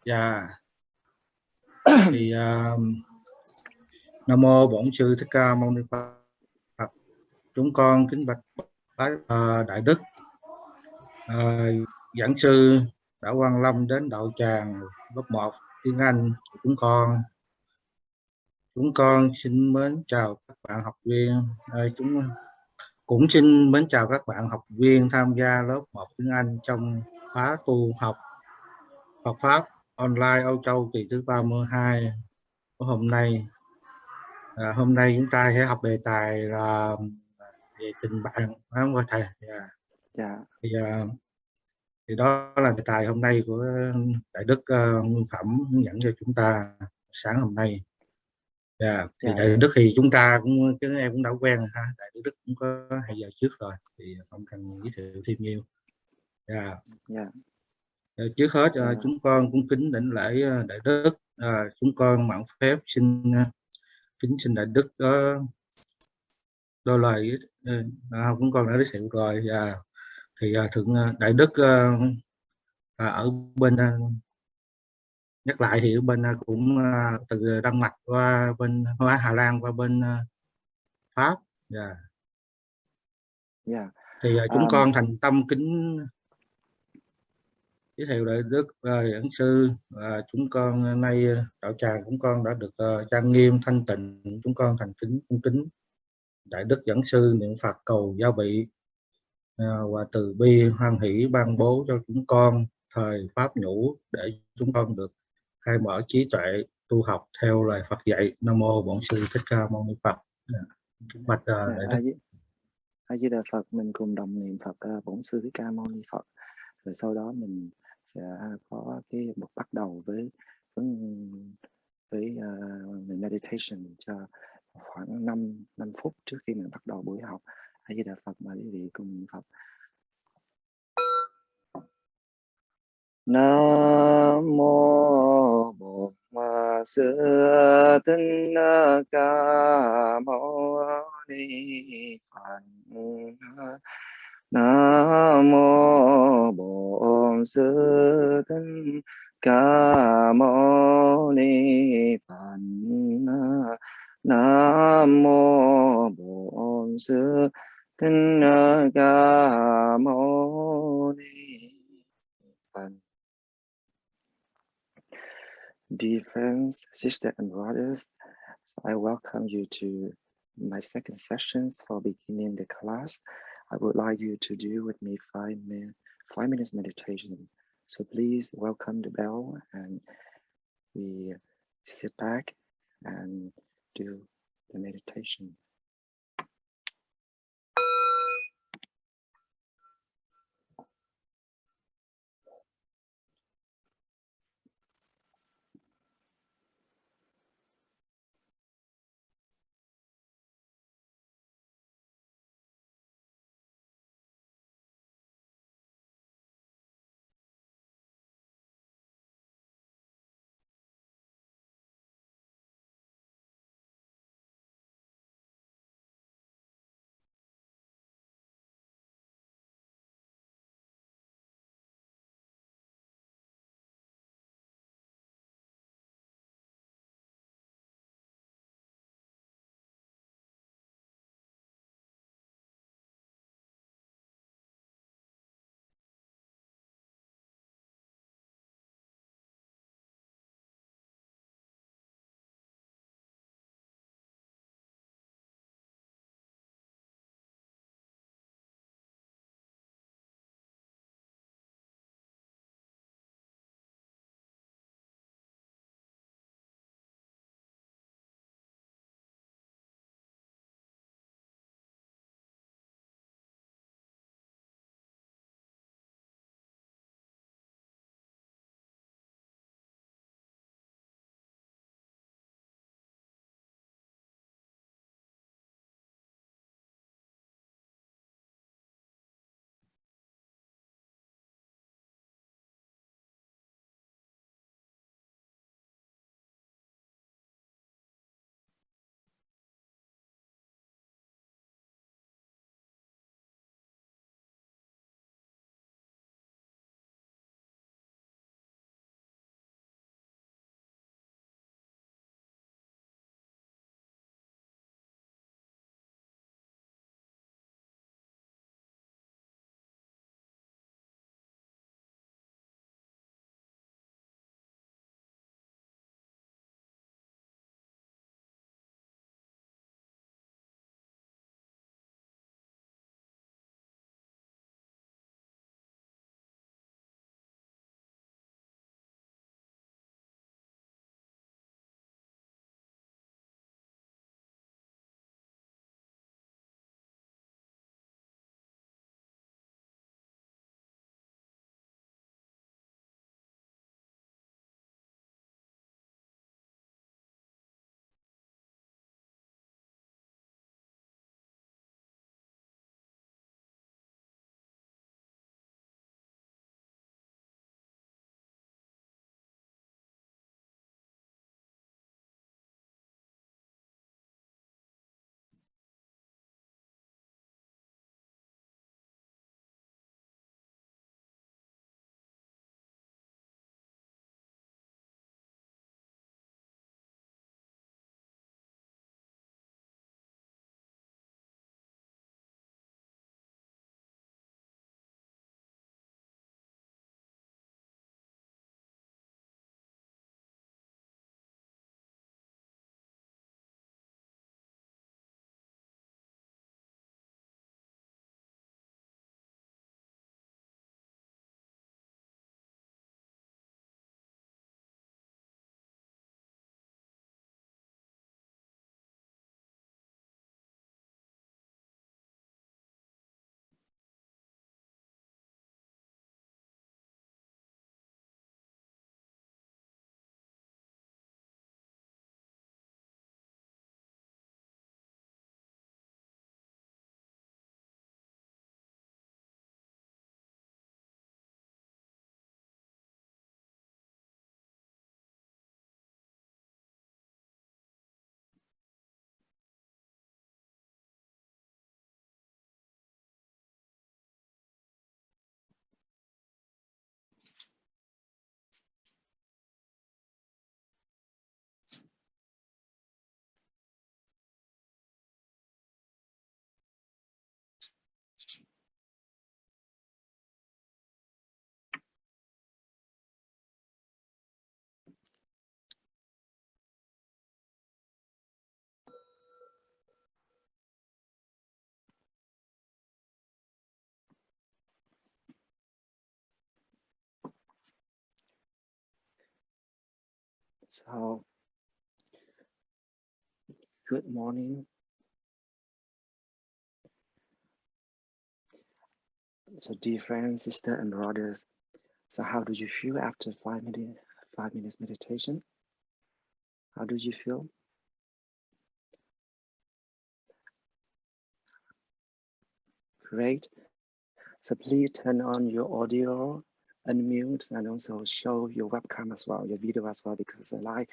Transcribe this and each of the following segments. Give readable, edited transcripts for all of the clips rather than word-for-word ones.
Dạ. Thì Nam mô Bổn Sư Thích Ca Mâu Ni Phật. Chúng con kính bạch Đại Đức giảng sư đã Quang Lâm đến đạo tràng lớp 1 tiếng Anh của chúng con. Chúng con xin mến chào các bạn học viên. Chúng cũng xin mến chào các bạn học viên tham gia lớp 1 tiếng Anh trong khóa tu học Phật pháp online Âu Châu kỳ thứ 32 của hôm nay. Hôm nay chúng ta sẽ học đề tài là về tình bạn, không có thầy? Thì đó là đề tài hôm nay của Đại Đức Nguyên Phẩm hướng dẫn cho chúng ta sáng hôm nay. Thì Đại Đức thì chúng ta cũng chứ em cũng đã quen ha, Đại Đức cũng có 2 giờ trước rồi thì không cần giới thiệu thêm nhiều. Trước hết chúng con cũng kính đảnh lễ Đại Đức. Chúng con mạn phép xin kính xin Đại Đức có đôi lời. Chúng con đã giới thiệu rồi. Thì thượng Đại Đức ở bên nhắc lại thì ở bên cũng từ Đan Mạch qua bên Hà Lan qua bên Pháp. Thì chúng con thành tâm kính giới thiệu Đại Đức giảng sư. Chúng con nay đạo tràng chúng con đã được trang nghiêm thanh tịnh. Chúng con thành kính cung kính Đại Đức giảng sư niệm Phật cầu gia bị và từ bi hoan hỷ ban bố cho chúng con thời pháp nhũ để chúng con được khai mở trí tuệ tu học theo lời Phật dạy. Nam mô Bổn Sư Thích Ca Mâu Ni Phật. Kính bạch Đại Đức. A Di Đà Phật. Mình cùng đồng niệm Phật Bổn Sư Thích Ca Mâu Ni Phật. Rồi sau đó mình sẽ có cái một bắt đầu với meditation cho khoảng 5 phút trước khi mình bắt đầu buổi học. A Di Đà Phật, mời quý vị cùng niệm Phật. Nam mô Bổn Sư Thích Ca Mâu Ni Phật. Nam mô Bổn Sư Thích Ca Mâu Ni Phật. Nam mô Bổn Sư Thích Ca Mâu Ni Phật. Dear friends, sisters and brothers, so I welcome you to my second sessions for beginning the class. I would like you to do with me 5 minutes meditation. So please welcome the bell and we sit back and do the meditation. So, good morning. So, dear friends, sisters, and brothers. So, how do you feel after 5 minutes meditation? How do you feel? Great. So please turn on your audio, unmute, and also show your webcam as well, your video as well, because I like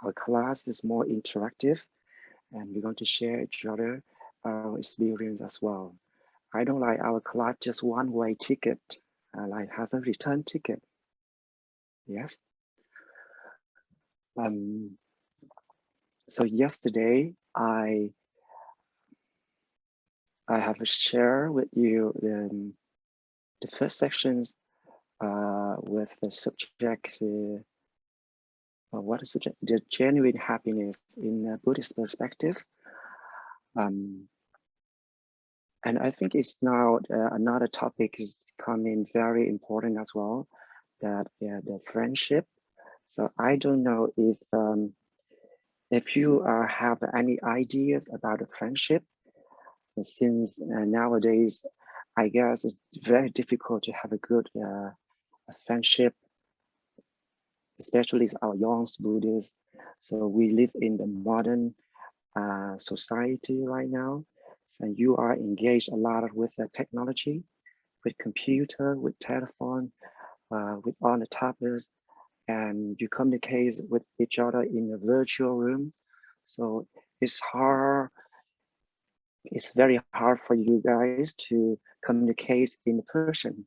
our class is more interactive, and we're going to share each other our experience as well. I don't like our class just one-way ticket. I like have a return ticket. Yes. So yesterday I have shared with you the first sections with the subject. What is the genuine happiness in a Buddhist perspective? And I think it's now another topic is coming very important as well, that the friendship. So I don't know if you have any ideas about a friendship, since nowadays, I guess it's very difficult to have a good friendship, especially our young Buddhists. So we live in the modern society right now. So you are engaged a lot with technology, with computer, with telephone, with all the tablets, and you communicate with each other in a virtual room. So it's hard. It's very hard for you guys to communicate in person,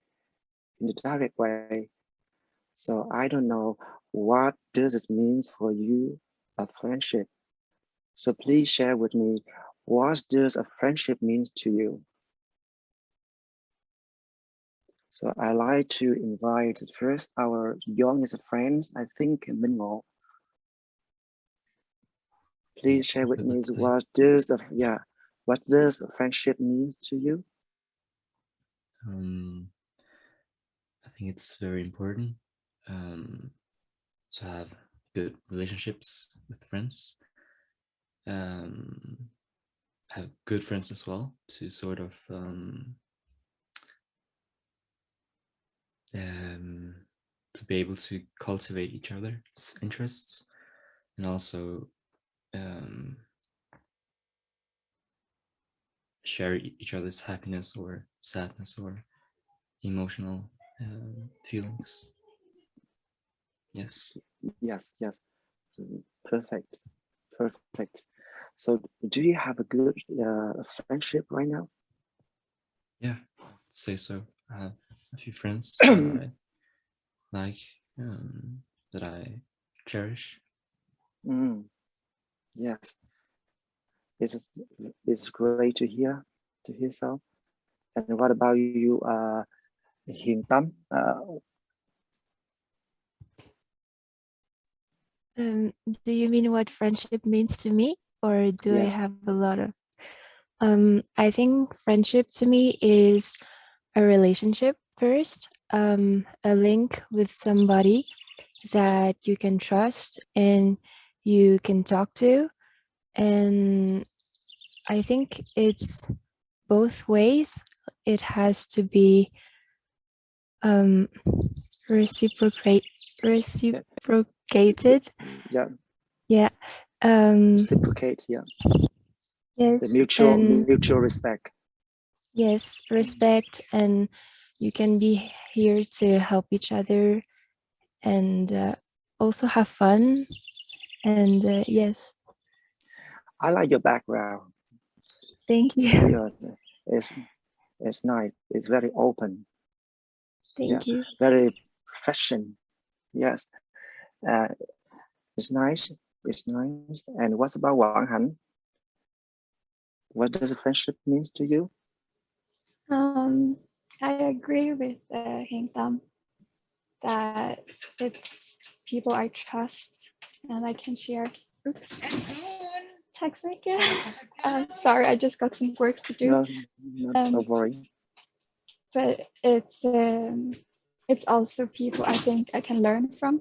in the direct way. So I don't know what does it mean for you, a friendship. So please share with me, what does a friendship means to you? So I like to invite first our youngest friends, I think Minh. Please share with me what does a friendship means to you? I think it's very important to have good relationships with friends. Have good friends as well, to sort of to be able to cultivate each other's interests, and also share each other's happiness or sadness or emotional feelings. Yes. Yes. Perfect. So do you have a good friendship right now? Yeah, I'd say so. I have a few friends that I like, that I cherish. Yes, it's great to hear so. And what about you, Hiền Tâm? Do you mean what friendship means to me, or do Yes. I have a lot of? I think friendship to me is a relationship first, a link with somebody that you can trust and you can talk to, and I think it's both ways. It has to be reciprocated. Yeah. Yeah. Reciprocate. Yeah. Yes. The mutual respect. Yes, respect, and you can be here to help each other, and also have fun. And yes. I like your background. Thank you. It's nice. It's very open. Thank you. Very fashion. Yes. It's nice. And what's about Wang Han? What does friendship means to you? I agree with Hiền Tâm that it's people I trust and I can share. Oops. Text me again. Sorry, I just got some work to do. No, don't worry. But it's also people I think I can learn from.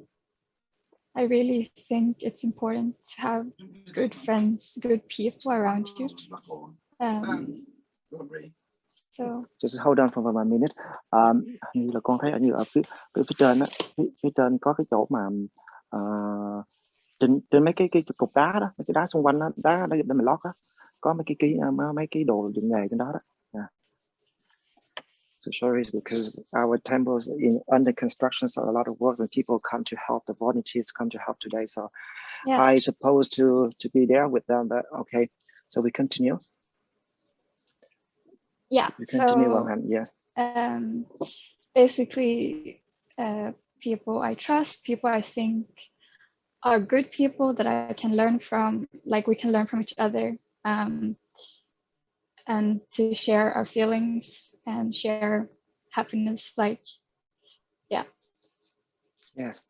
I really think it's important to have good friends, good people around you. So Just hold on for one minute. Hình như là con thấy ở như ở phía trên á, phía trên có cái chỗ mà trên mấy cái cục đá đó, mấy cái đá xung quanh đó, đá để mình lót đó, có mấy cái đồ dụng nghề trên đó đó. Yeah. So sorry, because our temple is under construction, so a lot of work and people come to help. The volunteers come to help today, so yeah. I supposed to be there with them, but okay. So we continue. Yeah. We continue. So Yes. Basically, people I trust, people I think are good people that I can learn from, like we can learn from each other, and to share our feelings and share happiness, like, yeah. Yes.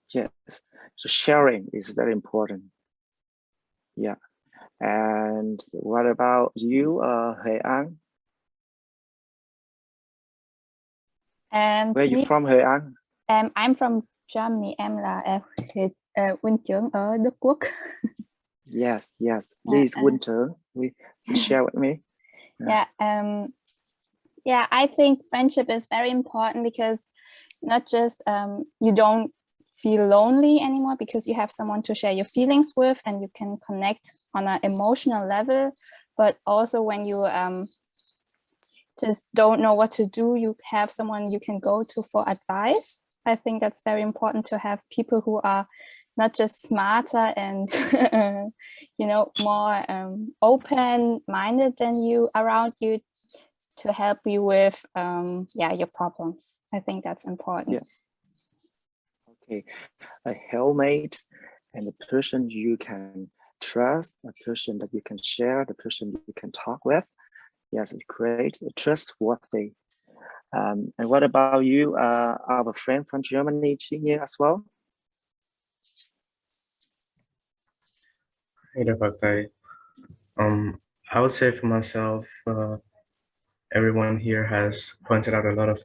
So sharing is very important. Yeah. And what about you, Hề An? Where are you from, Hề An? I'm from Germany. Em là huynh trưởng ở Đức Quốc. Yes. Please, huynh trưởng, share with me. Yeah, I think friendship is very important because not just you don't feel lonely anymore because you have someone to share your feelings with and you can connect on an emotional level, but also when you just don't know what to do, you have someone you can go to for advice. I think that's very important to have people who are not just smarter and more open-minded than you around you to help you with your problems. I think that's important. Yeah. Okay, a helpmate and a person you can trust, a person that you can share, the person you can talk with. Yes, great, trustworthy. And what about you, our friend from Germany, Chính as well? Hey there, I would say for myself, everyone here has pointed out a lot of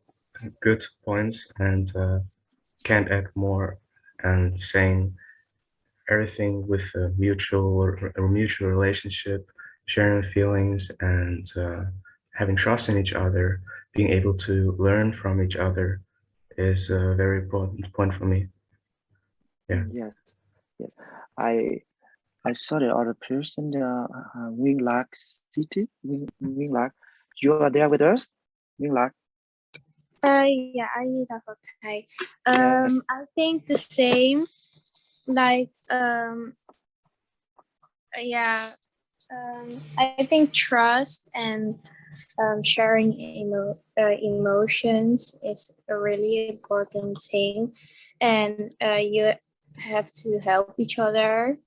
good points and can't add more, and saying everything with a mutual relationship, sharing feelings, and having trust in each other, being able to learn from each other is a very important point for me. Yeah. Yes. I saw the other person, Nguyên Lạc City. Nguyên Lạc, you are there with us, Nguyên Lạc? Yeah, I need a okay. Yes. I think the same. Like, I think trust and sharing emotions is a really important thing, and you have to help each other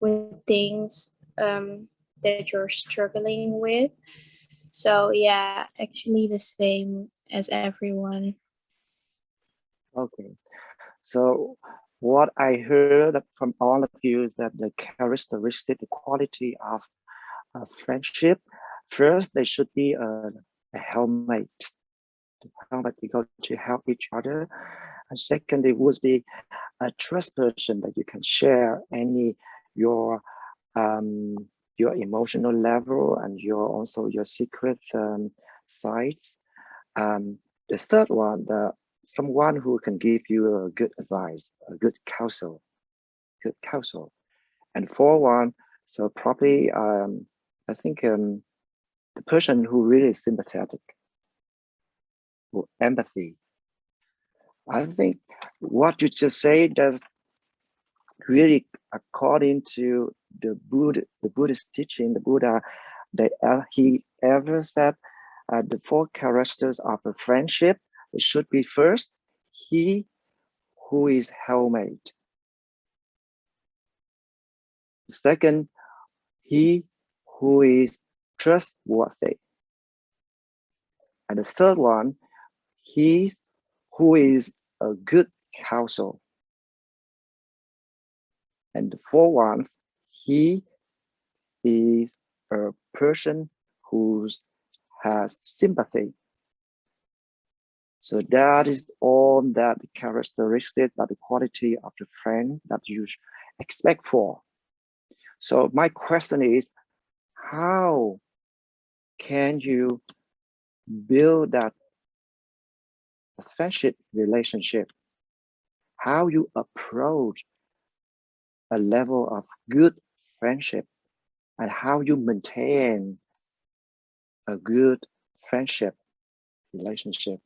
with things that you're struggling with. So yeah, actually the same as everyone. Okay, so what I heard from all of you is that the characteristic, the quality of friendship, first they should be a helpmate. Helpmate, you go to help each other, and second, it would be a trust person that you can share any your emotional level and your secret sides. The third one, someone who can give you a good advice, a good counsel. And fourth one, so probably I think the person who really is sympathetic, or empathy. I think what you just say does really according to the Buddhist teaching, the Buddha, that he ever said the four characters of a friendship, it should be first, he who is helpmate. Second, he who is trustworthy. And the third one, he who is a good counsel. And the fourth one, he is a person who has sympathy. So that is all that characteristic, that the quality of the friend that you expect for. So my question is, how can you build that friendship relationship? How you approach a level of good friendship, and how you maintain a good friendship relationship.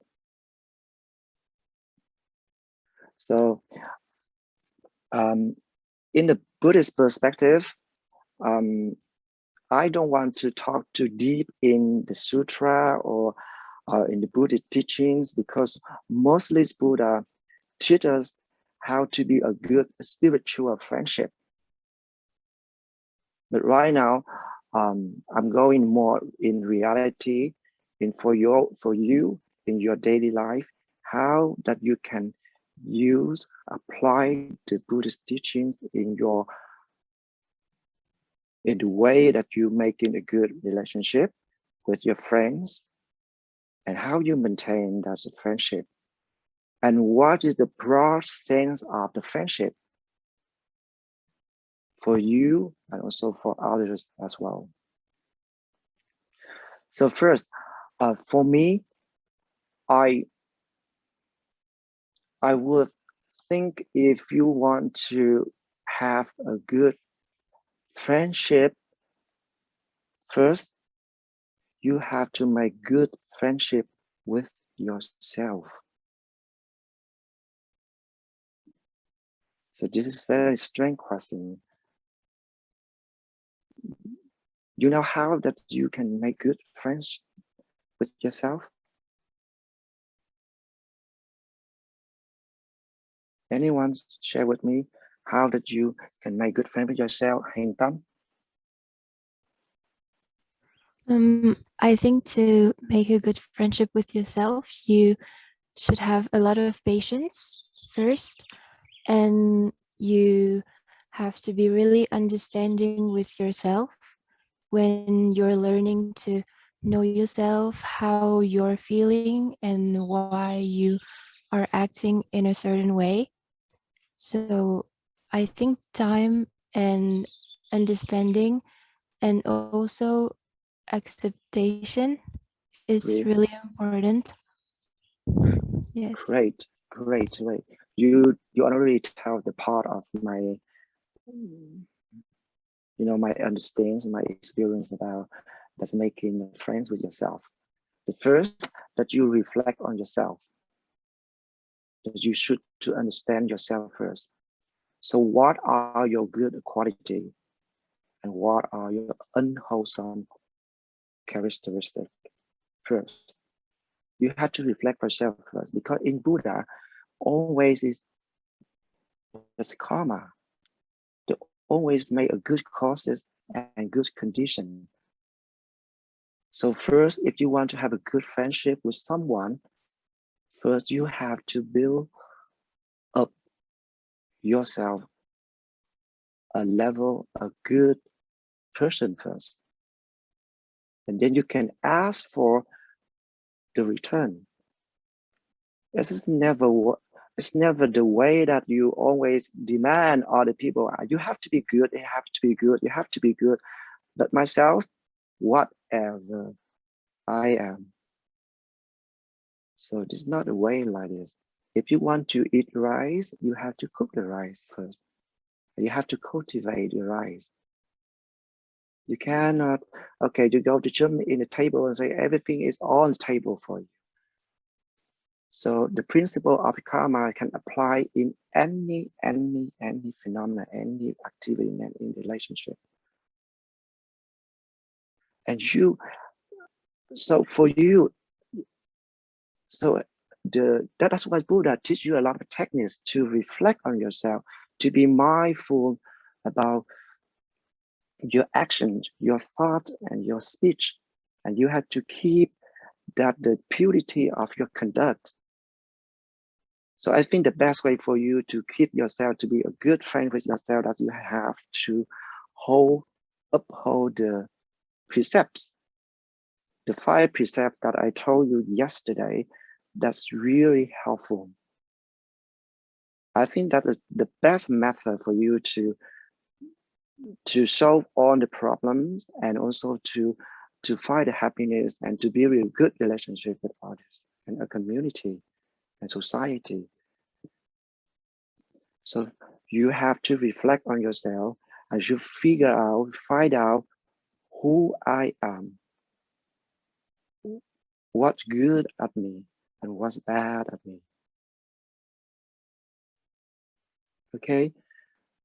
So in the Buddhist perspective, I don't want to talk too deep in the sutra or in the Buddhist teachings, because mostly Buddha teach us how to be a good spiritual friendship. But right now, I'm going more in reality, in for you in your daily life, how that you can apply the Buddhist teachings in the way that you making a good relationship with your friends, and how you maintain that friendship, and what is the broad sense of the friendship for you and also for others as well. So first, for me, I would think, if you want to have a good friendship, first, you have to make good friendship with yourself. So this is a very strange question. You know how that you can make good friends with yourself? Anyone share with me how that you can make good friends with yourself, Hành Tâm? I think to make a good friendship with yourself, you should have a lot of patience first, and you have to be really understanding with yourself when you're learning to know yourself, how you're feeling, and why you are acting in a certain way. So I think time and understanding and also acceptation is really important. Yes. Great. You already tell the part of my, my understanding, my experience about that's making friends with yourself. The first, that you reflect on yourself. That you should to understand yourself first. So what are your good quality, and what are your unwholesome characteristics? First, you have to reflect yourself first, because in Buddha, always is karma. To always make a good causes and good condition. So first, if you want to have a good friendship with someone, first you have to build up yourself a level, a good person first. And then you can ask for the return. It's never the way that you always demand other people. You have to be good, you have to be good, you have to be good. But myself, whatever I am. So it's not a way like this. If you want to eat rice, you have to cook the rice first. You have to cultivate the rice. You cannot, okay, you go to Germany in the table and say everything is on the table for you. So the principle of karma can apply in any phenomena, any activity, in any relationship. And so for you, so that's why Buddha teach you a lot of techniques to reflect on yourself, to be mindful about your actions, your thought, and your speech. And you have to keep that the purity of your conduct. So I think the best way for you to keep yourself to be a good friend with yourself, that you have to uphold the precepts, the 5 precepts that I told you yesterday, that's really helpful. I think that is the best method for you to solve all the problems and also to find the happiness and to build a good relationship with others and a community and society. So you have to reflect on yourself and you find out who I am, what's good at me and what's bad at me. Okay,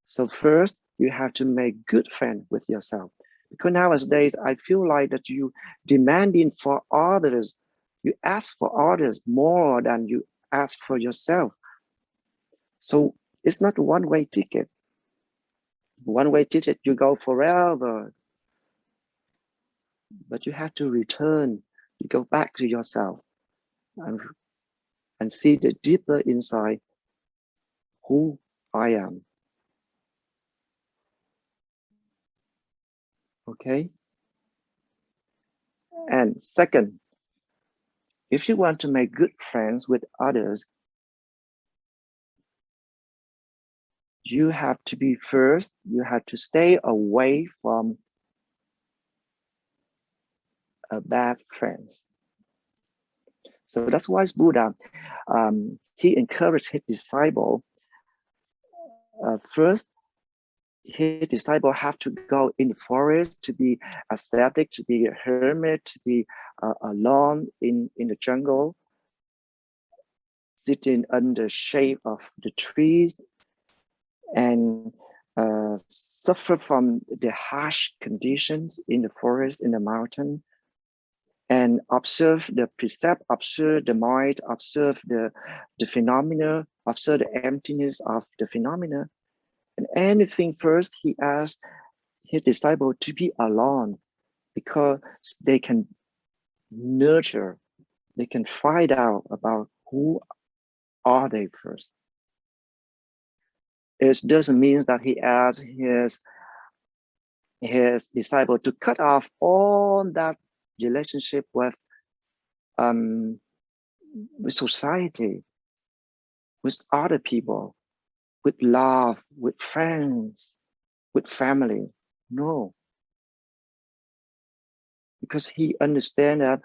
so first you have to make good friends with yourself, because nowadays I feel like that you demanding for others, you ask for others more than you ask for yourself. So it's not a one-way ticket. One-way ticket, you go forever, but you have to return, you go back to yourself and see the deeper inside who I am. Okay. And second, if you want to make good friends with others, you have to be first, you have to stay away from bad friends. So that's why Buddha, he encouraged his disciple. First, his disciple have to go in the forest to be ascetic, to be a hermit, to be alone in the jungle, sitting under shade of the trees and suffer from the harsh conditions in the forest, in the mountain, and observe the precept, observe the mind, observe the phenomena, observe the emptiness of the phenomena. And anything first, he asked his disciple to be alone, because they can nurture, they can find out about who are they first. It doesn't mean that he asked his disciple to cut off all that relationship with society, with other people, with love, with friends, with family. No, because he understands that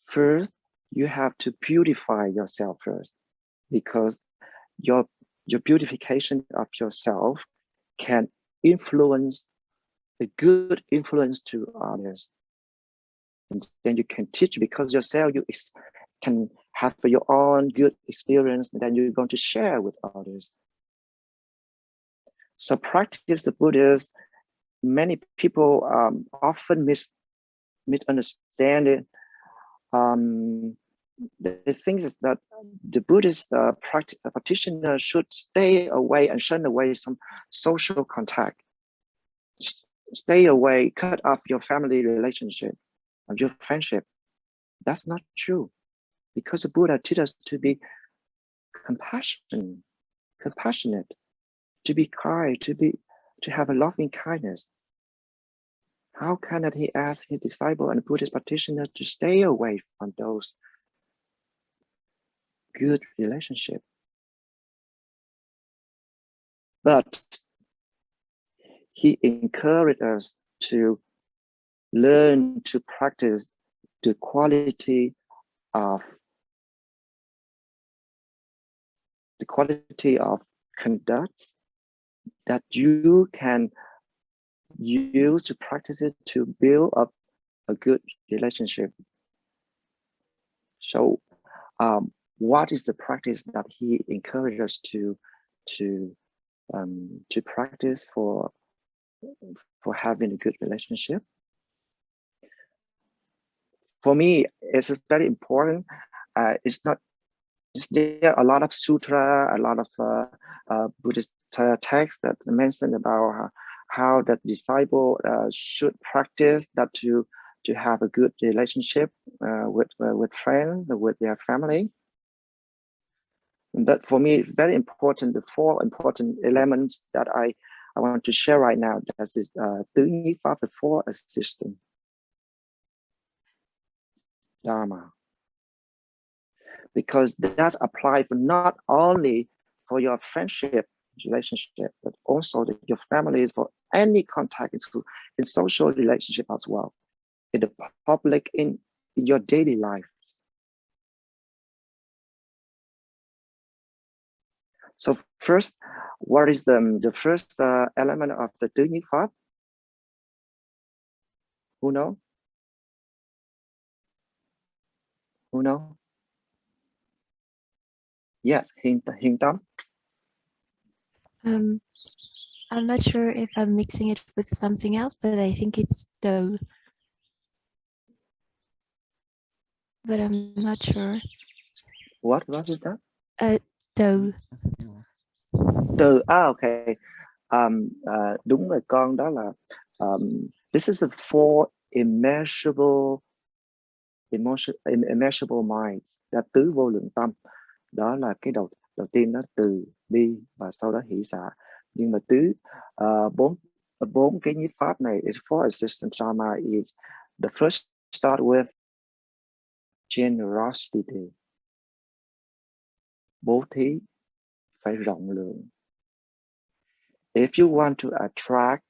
first you have to beautify yourself first, because your beautification of yourself can influence a good influence to others, and then you can teach, because yourself you can have your own good experience, and then you're going to share with others. So practice the Buddhist, many people often misunderstand it. The thing is that the Buddhist practitioner should stay away and shun away some social contact. Stay away, cut off your family relationship and your friendship. That's not true, because the Buddha teaches us to be compassionate, to be kind, to have a loving kindness. How can he ask his disciple and Buddhist practitioner to stay away from those good relationships? But he encouraged us to learn to practice the quality of conduct that you can use to practice it to build up a good relationship. So what is the practice that he encouraged us to practice for having a good relationship? For me, it's very important. There are a lot of sutra, a lot of Buddhist texts that mention about how the disciple should practice that to have a good relationship with friends, with their family. But for me, it's very important, the 4 important elements that I want to share right now. That is tứ nhiếp pháp, the 4 assistants. Dharma. because that's applied for not only for your friendship relationship, but also your families, for any contact in social relationship as well, in the public, in your daily life. So first, what is the first element of the tứ nhiếp pháp? Who know? Who know? Yes, Hiền Tâm. I'm not sure if I'm mixing it with something else, but I think it's though. But I'm not sure. What was it that? Though. Từ, okay. Đúng rồi con, đó là this is the four immeasurable minds, là tứ vô lượng tâm. Đó là cái đầu tiên, đó từ bi và sau đó hỷ xả. Nhưng mà bốn cái nhiếp pháp này is for assistant Dharma is the first start with generosity. Bố thí phải rộng lượng. If you want to attract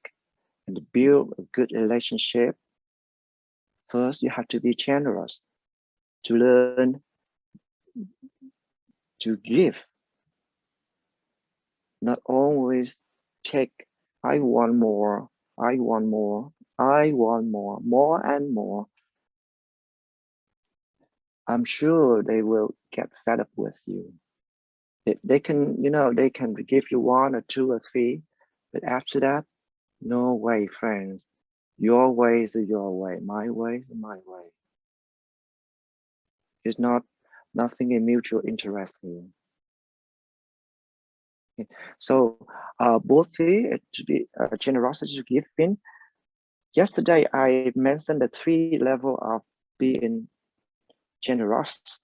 and build a good relationship, first you have to be generous, to learn to give, not always take. I want more, I want more, I want more and more. I'm sure they will get fed up with you. They can, they can give you one or two or three, but after that, no way, friends. Your way is your way, my way is my way. It's nothing in mutual interest here. Okay. So both generosity to giving. Yesterday I mentioned the 3 levels of being generous,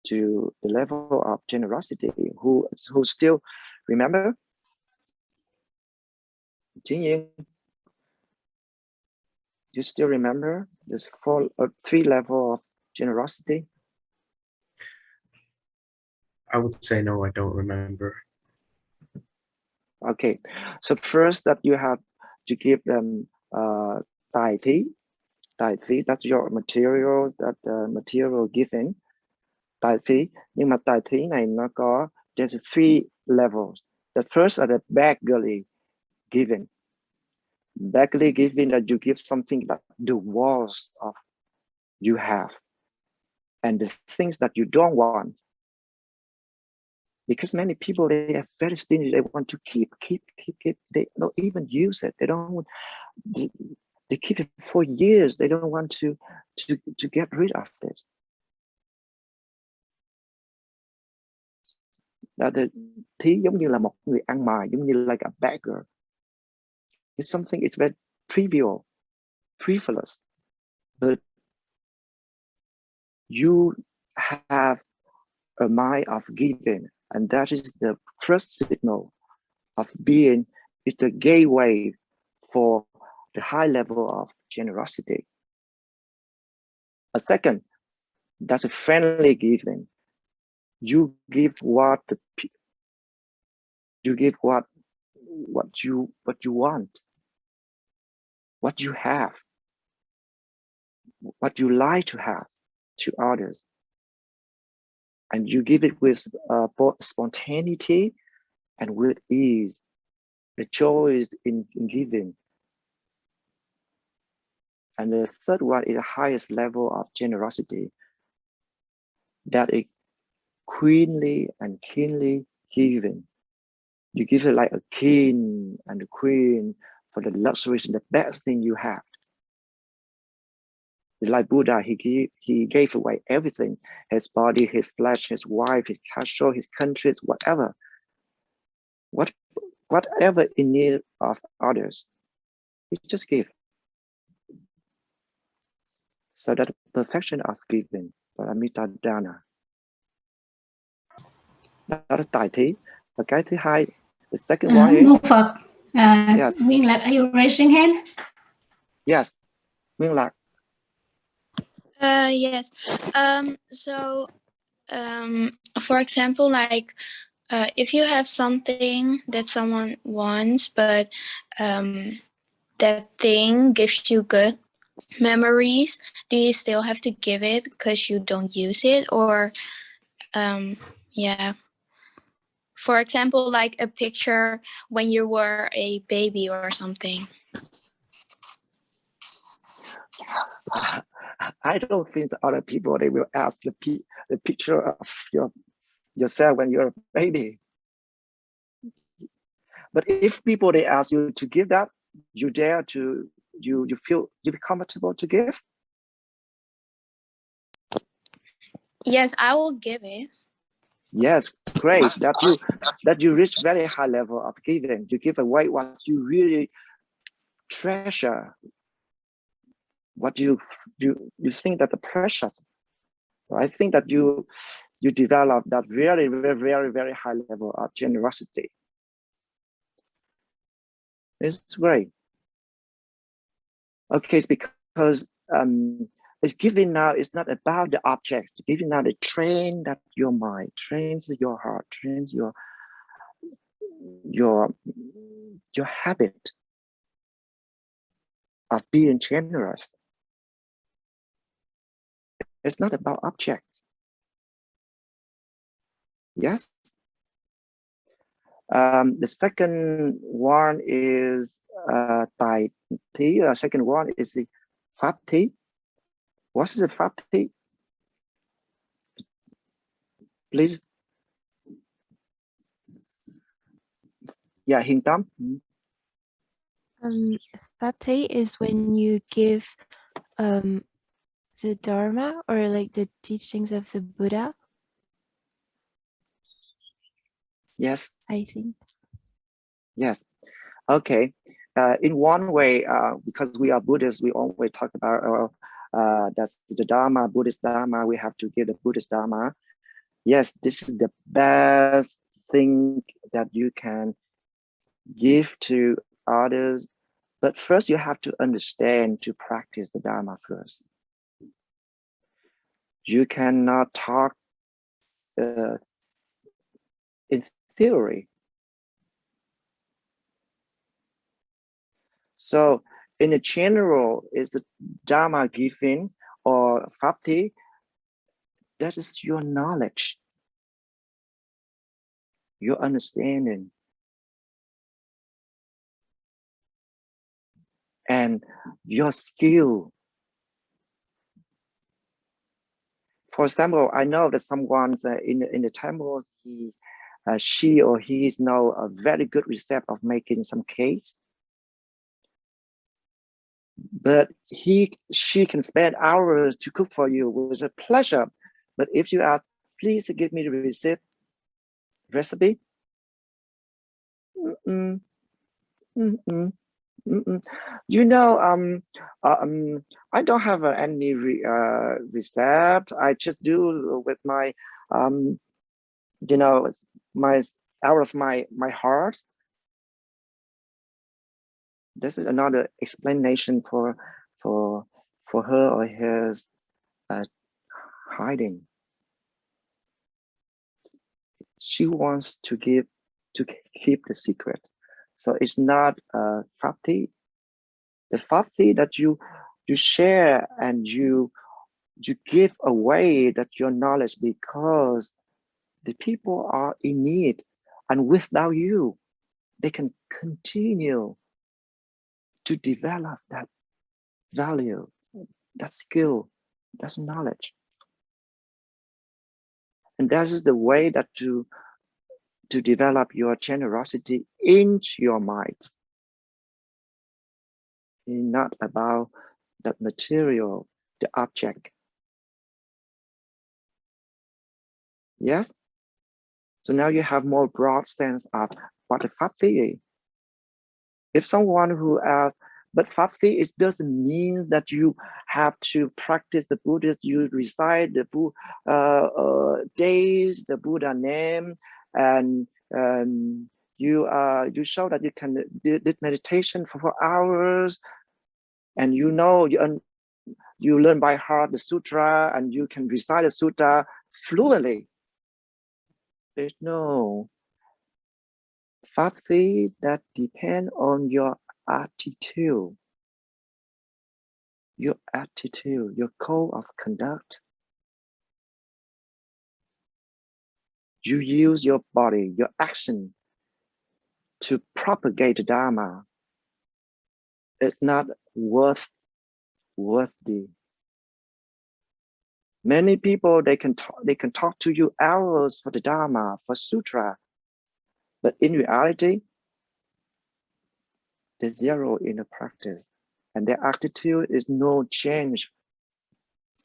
to the level of generosity. Who still remember? Jin, you still remember this 3 levels of generosity? I would say no, I don't remember. Okay, so first that you have to give them tài thí. Tài phí, that's your materials, that material giving. Tài phí, nhưng mà tài thí này nó có, there's 3 levels. The first are the beggarly giving. Beggarly giving, that you give something that the worst of you have, and the things that you don't want. Because many people, they are very stingy, they want to keep. They don't even use it. They don't. They keep it for years. They don't want to get rid of this. That the thí giống như là một người ăn mài, giống như like a beggar. It's something, it's very trivial, frivolous, but you have a mind of giving, and that is the first signal of being. It's the gateway for the high level of generosity. A second, that's a friendly giving. You give what you want, what you have, what you like to have to others, and you give it with both spontaneity and with ease. The joy is in giving. And the third one is the highest level of generosity, that is queenly and keenly giving. You give it like a king and a queen for the luxuries and the best thing you have. Like Buddha, he gave away everything: his body, his flesh, his wife, his castle, his countries, whatever. Whatever in need of others, he just give. So that perfection of giving, paramita dana. Đó là tài thí. Và cái thứ hai, the second one is. Ngô Phật. Yes. Nguyên Lạc, are you raising hand? Yes, Nguyên Lạc. Yes. So for example, like if you have something that someone wants, but that thing gives you good memories, do you still have to give it because you don't use it? Or yeah, for example, like a picture when you were a baby or something. I don't think the other people, they will ask the picture of yourself when you're a baby. But if people, they ask you to give that, you dare to, you feel, you be comfortable to give? Yes, I will give it. Yes, great. That you reach very high level of giving. You give away what you really treasure, what you think that the precious. So I think that you develop that very, very, very, very high level of generosity. It's great. Okay, it's because it's giving now. It's not about the objects. Giving now the train that your mind, trains your heart, trains your habit of being generous. It's not about objects. Yes. The second one is tài thí. Second one is the pháp thí. What is the pháp thí? Please. Yeah, Hiền Tâm. Pháp thí is when you give the Dharma, or like the teachings of the Buddha. Yes. I think. Yes. Okay. In one way, because we are Buddhists, we always talk about that's the Dharma, Buddhist Dharma. We have to give the Buddhist Dharma. Yes, this is the best thing that you can give to others. But first, you have to understand to practice the Dharma first. You cannot talk in theory. So in a general, is the Dharma giving or pháp thí, that is your knowledge, your understanding, and your skill. For example, I know that someone in the temple, she or he is now a very good recipe of making some cakes. But she can spend hours to cook for you with a pleasure. But if you ask, please give me the recipe. You know, I don't have any recipe. I just do with my, you know, out of my heart. This is another explanation for her or his hiding. She wants to keep the secret. So it's not pháp thí. The pháp thí that you share and you give away that your knowledge, because the people are in need, and without you, they can continue to develop that value, that skill, that knowledge. And that is the way that to develop your generosity into your mind. Not about the material, the object. Yes. So now you have more broad sense of what a pháp thí is. If someone who asks, but pháp thí, it doesn't mean that you have to practice the Buddhist, you recite the days, the Buddha name, and you show that you can did meditation for hours, and you know you learn by heart the sutra, and you can recite the sutra. fluently. There's no Sympathy that depend on your attitude, your code of conduct. You use your body, your action to propagate the Dharma. It's not worthy. Many people, they can talk to you hours for the Dharma, for Sutra, but in reality, they're zero in the practice, and their attitude is no change.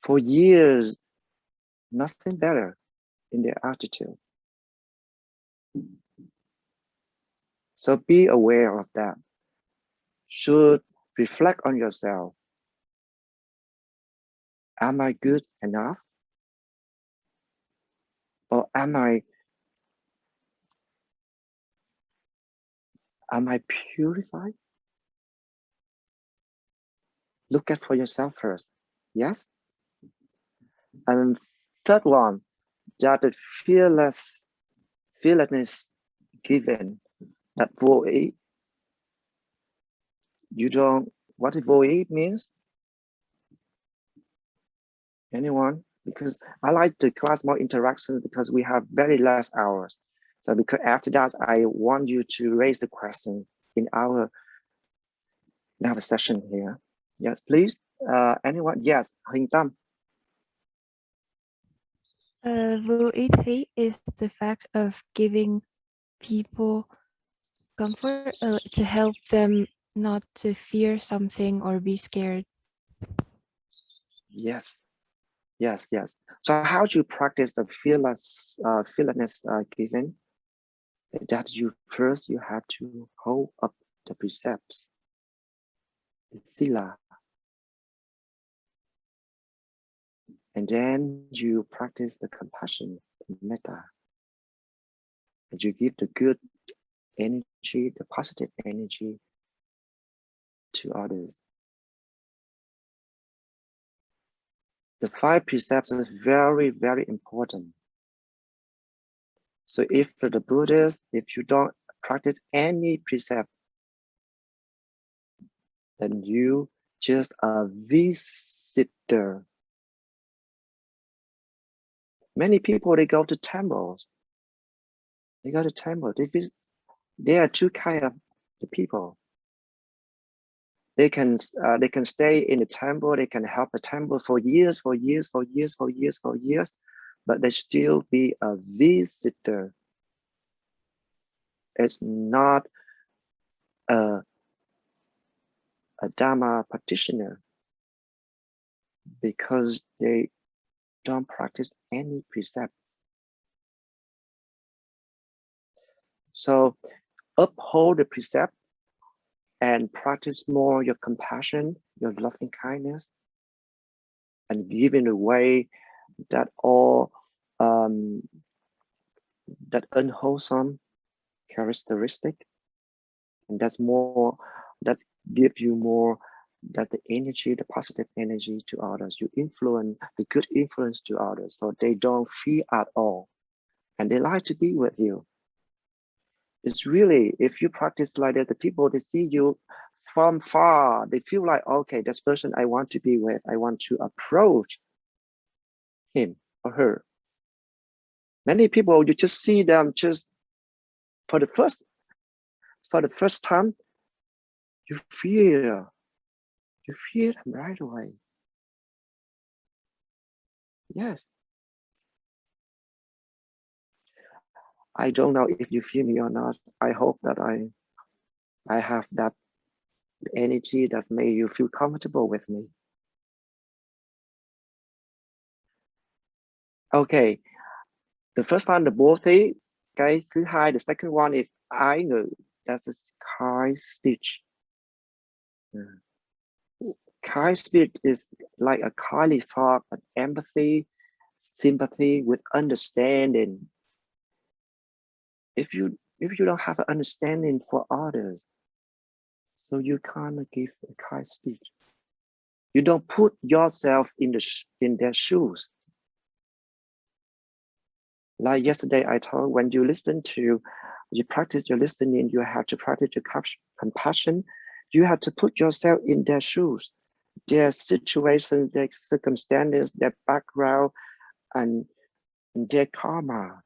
For years, nothing better in their attitude. So be aware of that. Should reflect on yourself. Am I good enough? Or am I purified? Look at for yourself first. Yes. And third one, that the fearlessness given, that vô ý. You don't, what vô ý means? Anyone? Because I like the class more interaction because we have very less hours. So because after that, I want you to raise the question in our session here. Yes, please. Anyone? Yes, Huỳnh Tâm. Vô ý thí is the fact of giving people comfort to help them not to fear something or be scared. Yes. So how do you practice the fearlessness giving? That you have to hold up the precepts. It's sila. And then you practice the compassion, the metta. And you give the good energy, the positive energy to others. The 5 precepts is very, very important. So if for the Buddhists, if you don't practice any precept, then you just a visitor. Many people, they go to temples. They go to temple. There are 2 kinds of the people. They can stay in the temple. They can help the temple for years, but they still be a visitor. It's not a Dharma practitioner because they don't practice any precept. So uphold the precept and practice more your compassion, your loving kindness, and give in a way that all that unwholesome characteristic, and that's more, that give you more, that the energy, the positive energy to others. You influence the good influence to others, so they don't fear at all, and they like to be with you. It's really, if you practice like that, the people, they see you from far, they feel like, okay, this person I want to be with, I want to approach him or her. Many people, you just see them just for the first time, you fear them right away. Yes. I don't know if you feel me or not. I hope that I have that energy that's made you feel comfortable with me. Okay. The first one, the bố thí. Cái thứ hai, the second one is ái ngữ. That's a kind speech. Kind speech is like a kindly thought, an empathy, sympathy with understanding. If you don't have an understanding for others, so you can't give a kind speech. You don't put yourself in their shoes. Like yesterday, I told when you practice your listening, you have to practice your compassion. You have to put yourself in their shoes, their situation, their circumstances, their background, and their karma.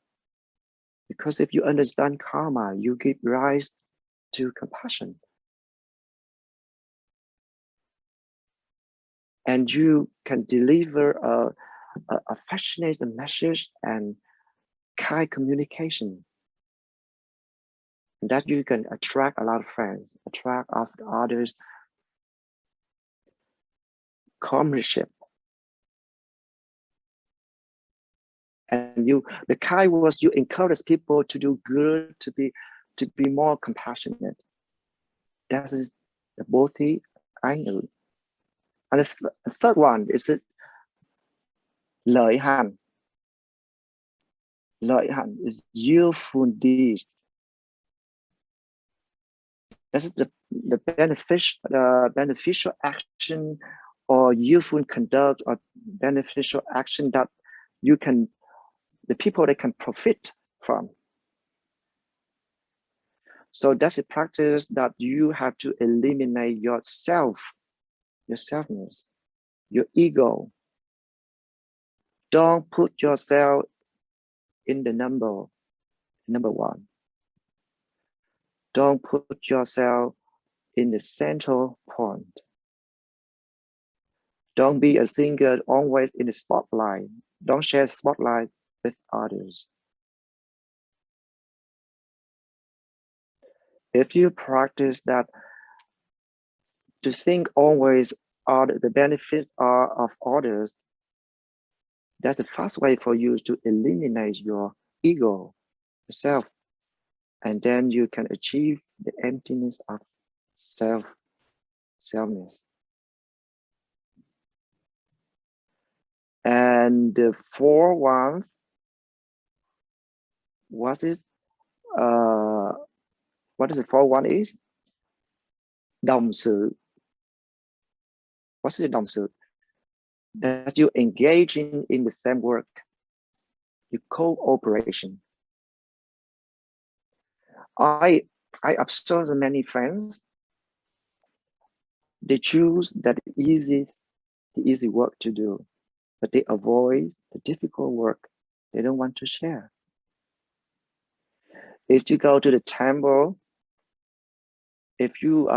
Because if you understand karma, you give rise to compassion. And you can deliver a affectionate message and kind communication. And that you can attract a lot of friends, attract others, comradeship. And the kind was you encourage people to do good, to be more compassionate. That is the bodhi I know. And the third one is lợi hành. Lợi hành is useful deeds. This is the beneficial action or useful conduct or beneficial action that the people they can profit from. So that's a practice that you have to eliminate yourself, your selfness, your ego. Don't put yourself in the number one. Don't put yourself in the central point. Don't be a singer always in the spotlight. Don't share spotlight with others. If you practice that, to think always on the benefit of others, that's the fast way for you to eliminate your ego, yourself, and then you can achieve the emptiness of selfness. And the fourth one, what is the fourth one is? Đồng sự. What is đồng sự? That you engaging in the same work, the cooperation. I observe many friends. They choose the easy work to do, but they avoid the difficult work. They don't want to share. If you go to the temple, if you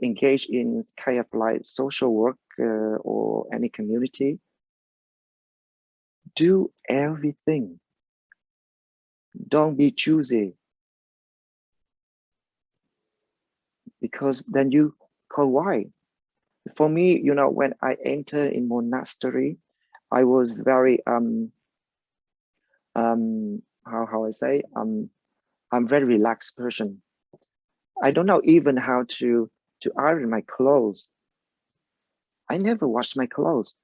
engage in kind of like social work or any community, do everything. Don't be choosy, because then you call why. For me, when I enter in monastery, I was very how I say I'm very relaxed person. I don't know even how to iron my clothes. I never wash my clothes.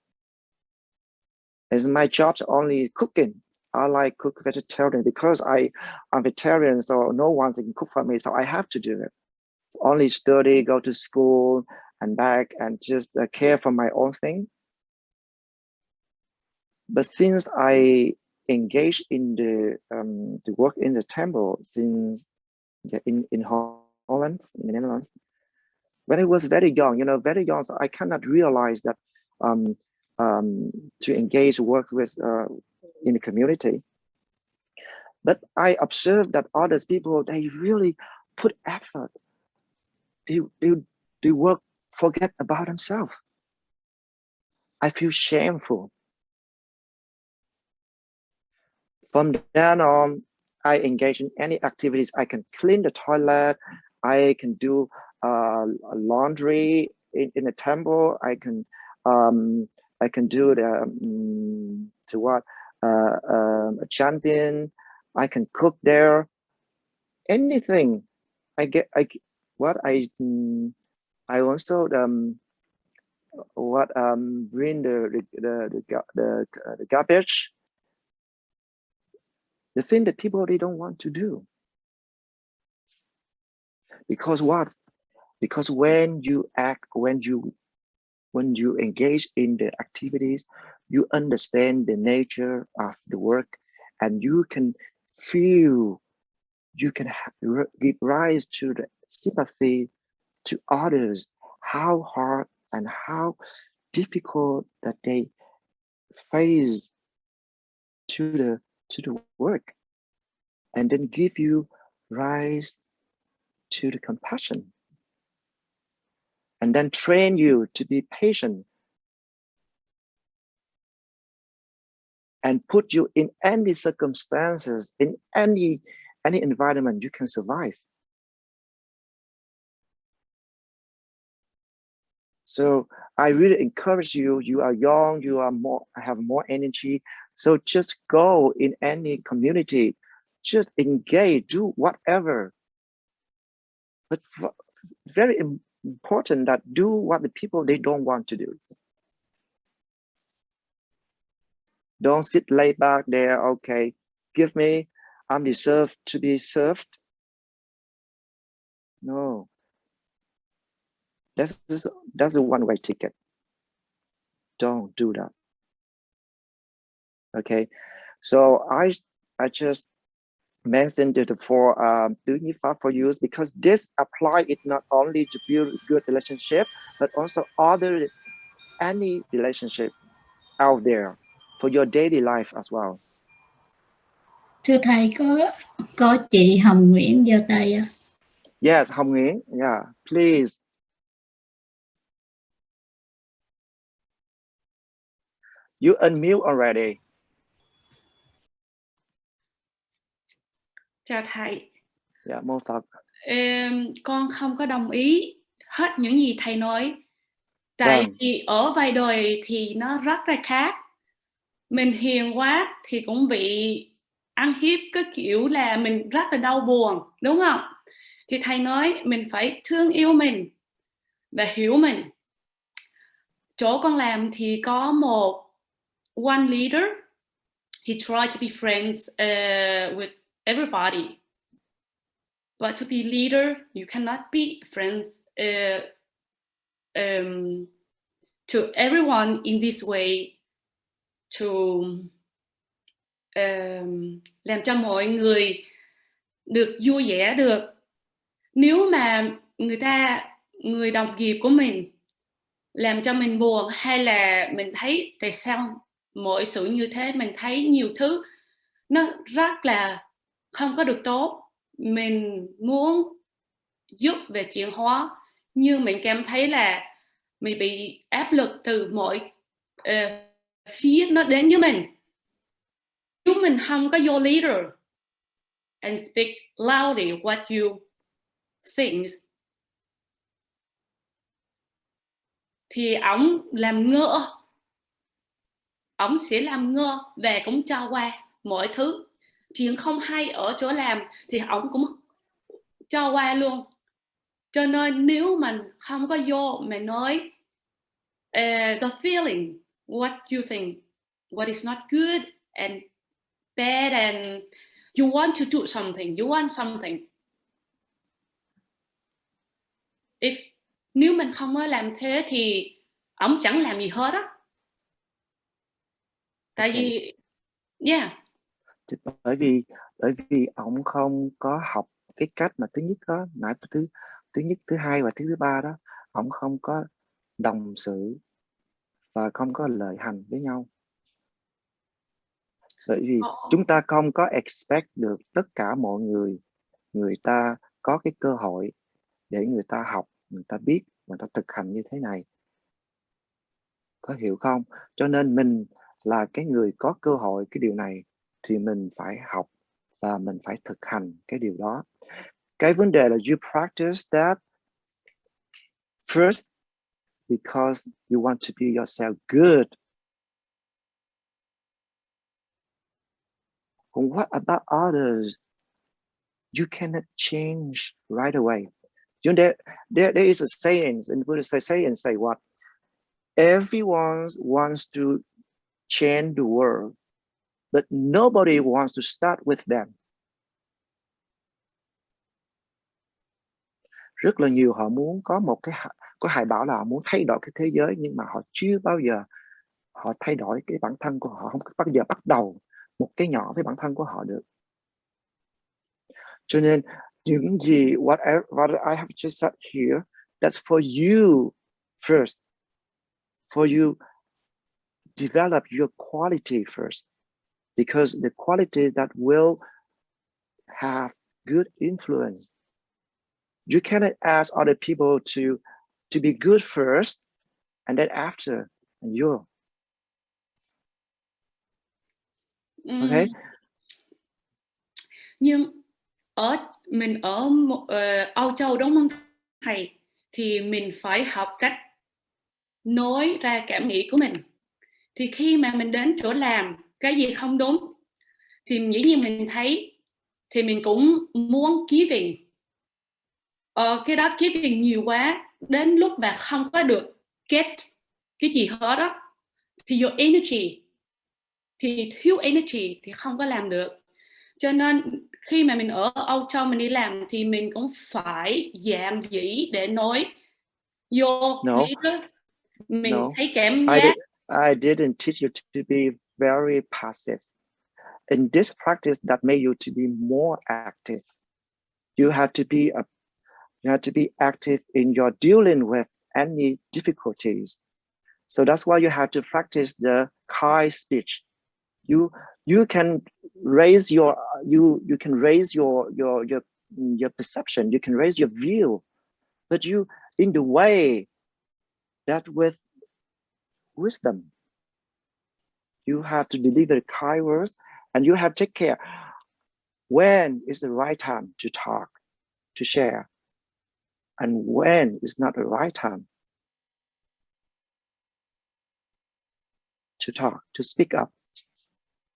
As my job's only cooking. I like cook vegetarian because I'm vegetarian, so no one can cook for me, so I have to do it. Only study, go to school and back, and just care for my own thing. But since I engaged in the work in the temple since in Holland, in the Netherlands, when I was very young, so I cannot realize that to engage work with in the community. But I observed that others people, they really put effort. They work, forget about themselves. I feel shameful. From then on, I engage in any activities. I can clean the toilet. I can do laundry in the temple. I can do the chanting. I can cook there. Anything. I also bring the garbage. The thing that people, they don't want to do. Because what? Because when you act, when you engage in the activities, you understand the nature of the work, and you can feel, you can give rise to the sympathy to others, how hard and how difficult that they face to the work, and then give you rise to the compassion, and then train you to be patient, and put you in any circumstances, in any environment you can survive. So I really encourage you, you are young, you are have more energy. So just go in any community, just engage, do whatever. But very important that do what the people they don't want to do. Don't sit laid back there, okay, give me, I'm deserved to be served. No. That's a one-way ticket. Don't do that. Okay, so I just mentioned it for doing it for use, because this apply it not only to build good relationship, but also any relationship out there for your daily life as well. Thưa thầy, có chị Hồng Nguyễn giơ tay ạ. Yes, Hồng Nguyễn, yeah, please. You unmute already. Chào thầy. Dạ, mô Phật. Con không có đồng ý hết những gì thầy nói. Tại vì ở vài đời thì nó rất là khác. Mình hiền quá thì cũng bị ăn hiếp, cái kiểu là mình rất là đau buồn, đúng không? Thì thầy nói mình phải thương yêu mình và hiểu mình. Chỗ con làm thì có một one leader. He tried to be friends with everybody. But to be leader, you cannot be friends to everyone in this way, to làm cho mọi người được vui vẻ được. Nếu mà người đồng nghiệp của mình làm cho mình buồn, hay là mình thấy tại sao mọi sự như thế, mình thấy nhiều thứ nó rất là không có được tốt, mình muốn giúp về chuyển hóa, nhưng mình cảm thấy là mình bị áp lực từ mọi phía nó đến với mình. Nếu mình không có your leader and speak loudly what you think, thì ổng làm ngơ, ổng sẽ làm ngơ và cũng cho qua mọi thứ. Chuyện không hay ở chỗ làm thì ổng cũng cho qua luôn. Cho nên nếu mình không có vô mà nói the feeling, what you think, what is not good and bad, and you want to do something, you want something. Nếu mình không có làm thế thì ổng chẳng làm gì hết á. Tại vì bởi vì ổng không có học cái cách mà thứ nhất đó, thứ nhất, thứ hai và thứ ba đó, ổng không có đồng xử và không có lợi hành với nhau. Bởi vì chúng ta không có expect được tất cả mọi người ta có cái cơ hội để người ta học, người ta biết, người ta thực hành như thế này. Có hiểu không? Cho nên mình là cái người có cơ hội cái điều này thì mình phải học và mình phải thực hành cái điều đó. Cái vấn đề là you practice that first because you want to be yourself good. What about others? You cannot change right away. You know, there is a saying in Buddhist saying say what? Everyone wants to change the world, but nobody wants to start with them. Rất là nhiều họ muốn có một có hài bảo là họ muốn thay đổi cái thế giới, nhưng mà họ chưa bao giờ họ thay đổi cái bản thân của họ, không bao giờ bắt đầu một cái nhỏ với bản thân của họ được. Cho nên những gì what I have just said here, that's for you first. For you develop your quality first, because the quality that will have good influence. You cannot ask other people to be good first, and then after, and you. Okay. Nhưng mình ở Âu Châu đúng không thầy? Thì mình phải học cách nói ra cảm nghĩ của mình. Thì khi mà mình đến chỗ làm cái gì không đúng thì dĩ nhiên mình thấy thì mình cũng muốn ký viện. Cái đó ký viện nhiều quá, đến lúc mà không có được get cái gì hết đó thì your energy, thì thiếu energy thì không có làm được. Cho nên khi mà mình ở Âu Châu mình đi làm thì mình cũng phải giảm dĩ để nói vô lý đó. Mình thấy cảm giác. I didn't teach you to be very passive. In this practice, that made you to be more active. You have to be active in your dealing with any difficulties. So that's why you have to practice the kind speech. You can raise your your perception. You can raise your view, but you in the way that with wisdom. You have to deliver kind words, and you have to take care when is the right time to talk, to share, and when is not the right time to talk, to speak up.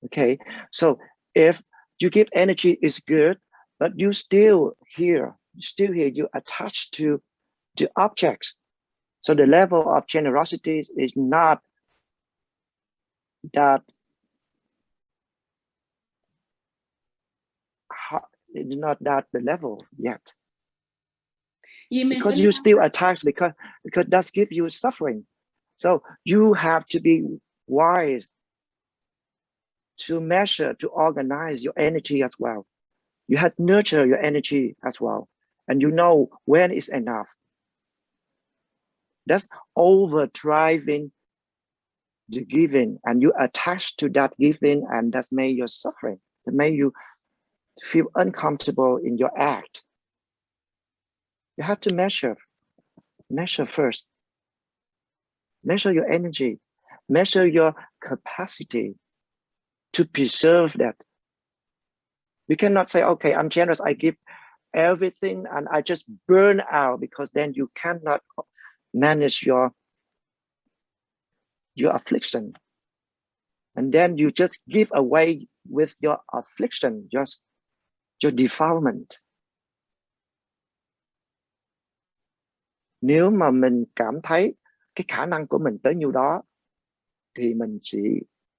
Okay, so if you give energy is good, but you still here, you attach to objects. So the level of generosity is not that the level yet. Because you still attached, because that gives you suffering. So you have to be wise to measure, to organize your energy as well. You have to nurture your energy as well. And you know when is enough. That's overdriving the giving, and you attach to that giving, and that's made you suffering. That made you feel uncomfortable in your act. You have to measure first. Measure your energy, measure your capacity to preserve that. You cannot say, okay, I'm generous, I give everything and I just burn out, because then you cannot manage your affliction. And then you just give away with your affliction, just your defilement. Nếu mà mình cảm thấy cái khả năng của mình tới nhiêu đó thì mình chỉ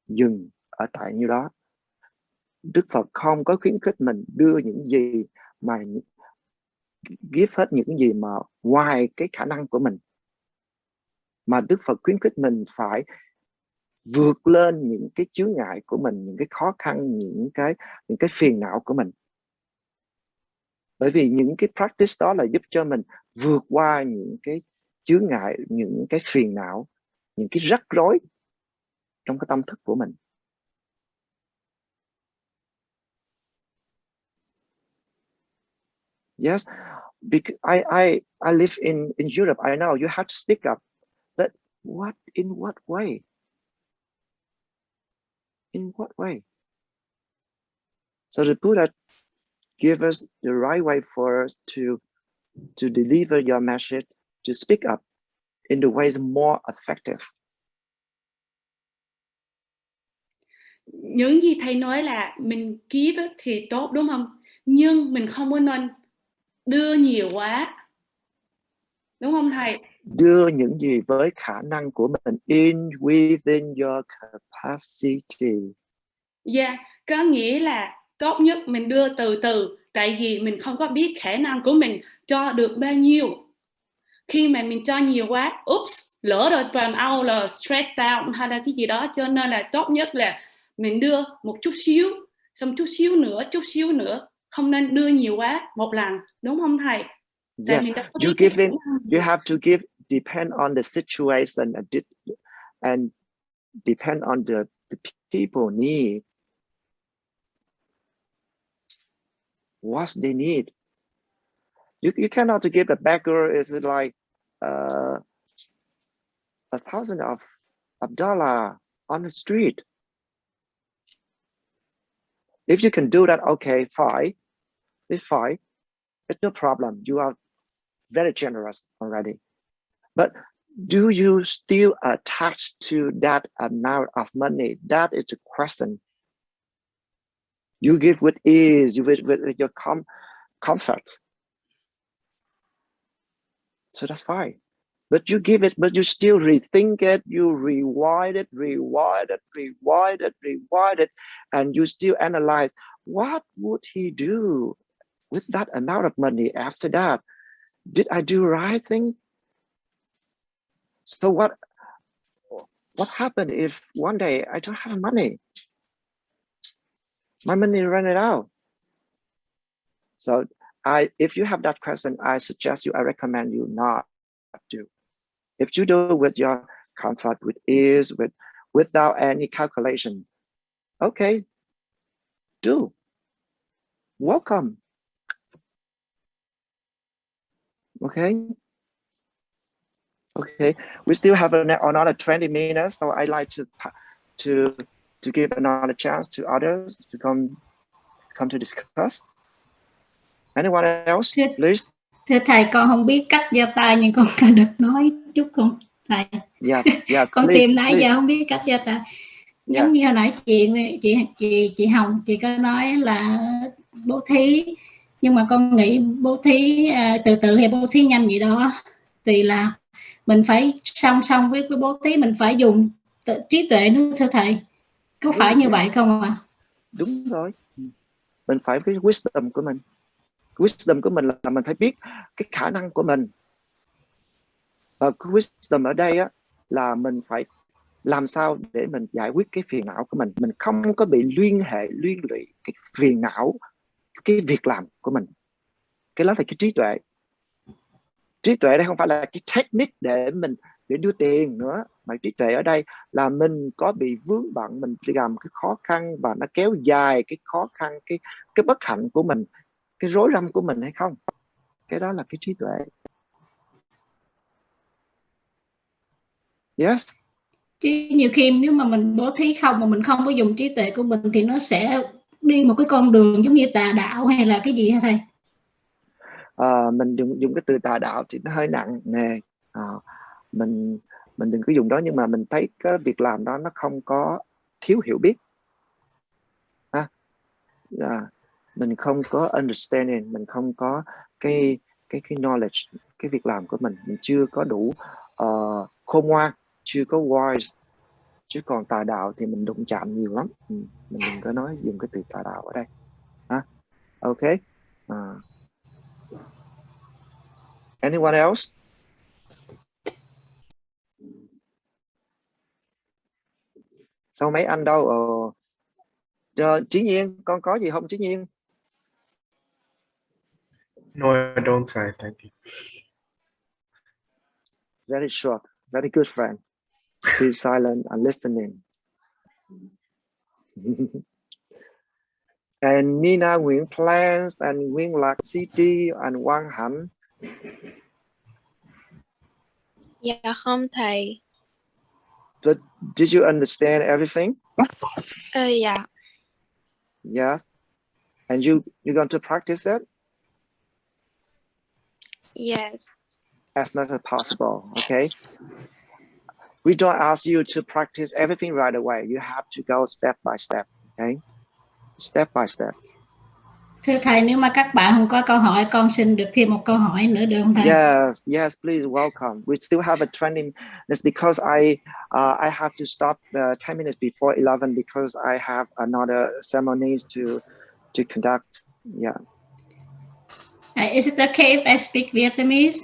dừng ở tại nhiêu đó. Đức Phật không có khuyến khích mình đưa những gì mà give hết những gì mà ngoài cái khả năng của mình, mà Đức Phật khuyến khích mình phải vượt lên những cái chướng ngại của mình, những cái khó khăn, những cái phiền não của mình. Bởi vì những cái practice đó là giúp cho mình vượt qua những cái chướng ngại, những cái phiền não, những cái rắc rối trong cái tâm thức của mình. Yes, because I live in Europe. I know you have to speak up, but in what way? In what way? So the Buddha give us the right way for us to deliver your message, to speak up in the ways more effective. Những gì thầy nói là mình give thì tốt đúng không? Nhưng mình không có nên đưa nhiều quá. Đúng không thầy? Đưa những gì với khả năng của mình, within your capacity. Yeah, có nghĩa là tốt nhất mình đưa từ từ, tại vì mình không có biết khả năng của mình cho được bao nhiêu. Khi mà mình cho nhiều quá, lỡ rồi burn out là stress out hay là cái gì đó, cho nên là tốt nhất là mình đưa một chút xíu, xong chút xíu nữa, không nên đưa nhiều quá một lần, đúng không thầy? Yes, you give in, you have to give depend on the situation and depend on the people need. What they need. You cannot give a beggar is like $1,000 of dollar on the street. If you can do that, okay, fine. It's fine. It's no problem. You are very generous already. But do you still attach to that amount of money? That is the question. You give with ease, you with your comfort. So that's fine. But you give it, but you still rethink it, you rewind it, and you still analyze, what would he do with that amount of money after that? Did I do right thing? So what happened if one day I don't have money? My money ran out. So if you have that question, I recommend you not do. If you do it with your comfort, with ease, without any calculation, okay, do. Welcome. Okay. Okay. We still have another 20 minutes, so I'd like to give another chance to others to come to discuss. Anyone else, please? Thưa thầy, con không biết cách giơ tay nhưng con có được nói chút không thầy? Yes, con please, tìm nãy giờ không biết cách giơ tay. Giống như hồi nãy chị Hồng, chị có nói là bố thí, nhưng mà con nghĩ bố thí từ từ hay bố thí nhanh gì đó, thì là mình phải song song với bố thí, mình phải dùng trí tuệ nữa thưa thầy, có phải như vậy không ạ? Đúng rồi, mình phải cái wisdom của mình. Wisdom của mình là mình phải biết cái khả năng của mình. Và cái wisdom ở đây á, là mình phải làm sao để mình giải quyết cái phiền não của mình. Mình không có bị liên lụy cái phiền não, cái việc làm của mình. Cái đó là cái trí tuệ. Trí tuệ đây không phải là cái technique để đưa tiền nữa, mà trí tuệ ở đây là mình có bị vướng bận, mình làm cái khó khăn và nó kéo dài cái khó khăn, cái bất hạnh của mình, cái rối rắm của mình hay không. Cái đó là cái trí tuệ. Yes. Chứ nhiều khi nếu mà mình bố thí không mà mình không có dùng trí tuệ của mình thì nó sẽ đi một cái con đường giống như tà đạo hay là cái gì hả thầy? Mình dùng cái từ tà đạo thì nó hơi nặng nề. Mình đừng có dùng đó, nhưng mà mình thấy cái việc làm đó nó không có thiếu hiểu biết. Mình không có understanding, mình không có cái knowledge, cái việc làm của mình chưa có đủ khôn ngoan, chưa có wise. Chứ còn tà đạo thì mình đụng chạm nhiều lắm. Mình đừng có nói dùng cái từ tà đạo ở đây. Okay. Anyone else? Sao mấy anh đâu? Chí Nhiên, con có gì không Chí Nhiên? No, I don't, thank you. Very short, very good friend. Be silent and listening. And Nina Nguyễn Plans and Nguyên Lạc City and Quang Hạnh. Dạ không thầy. But did you understand everything? Yeah. Yes. And you're going to practice it? Yes. As much as possible, okay? We don't ask you to practice everything right away. You have to go step by step, okay? Step by step. Thưa thầy, nếu mà các bạn không có câu hỏi, con xin được thêm một câu hỏi nữa được không thầy? Yes, please, welcome. We still have a training. That's because I have to stop 10 minutes before 11 because I have another ceremonies to conduct. Yeah. Is it okay if I speak Vietnamese?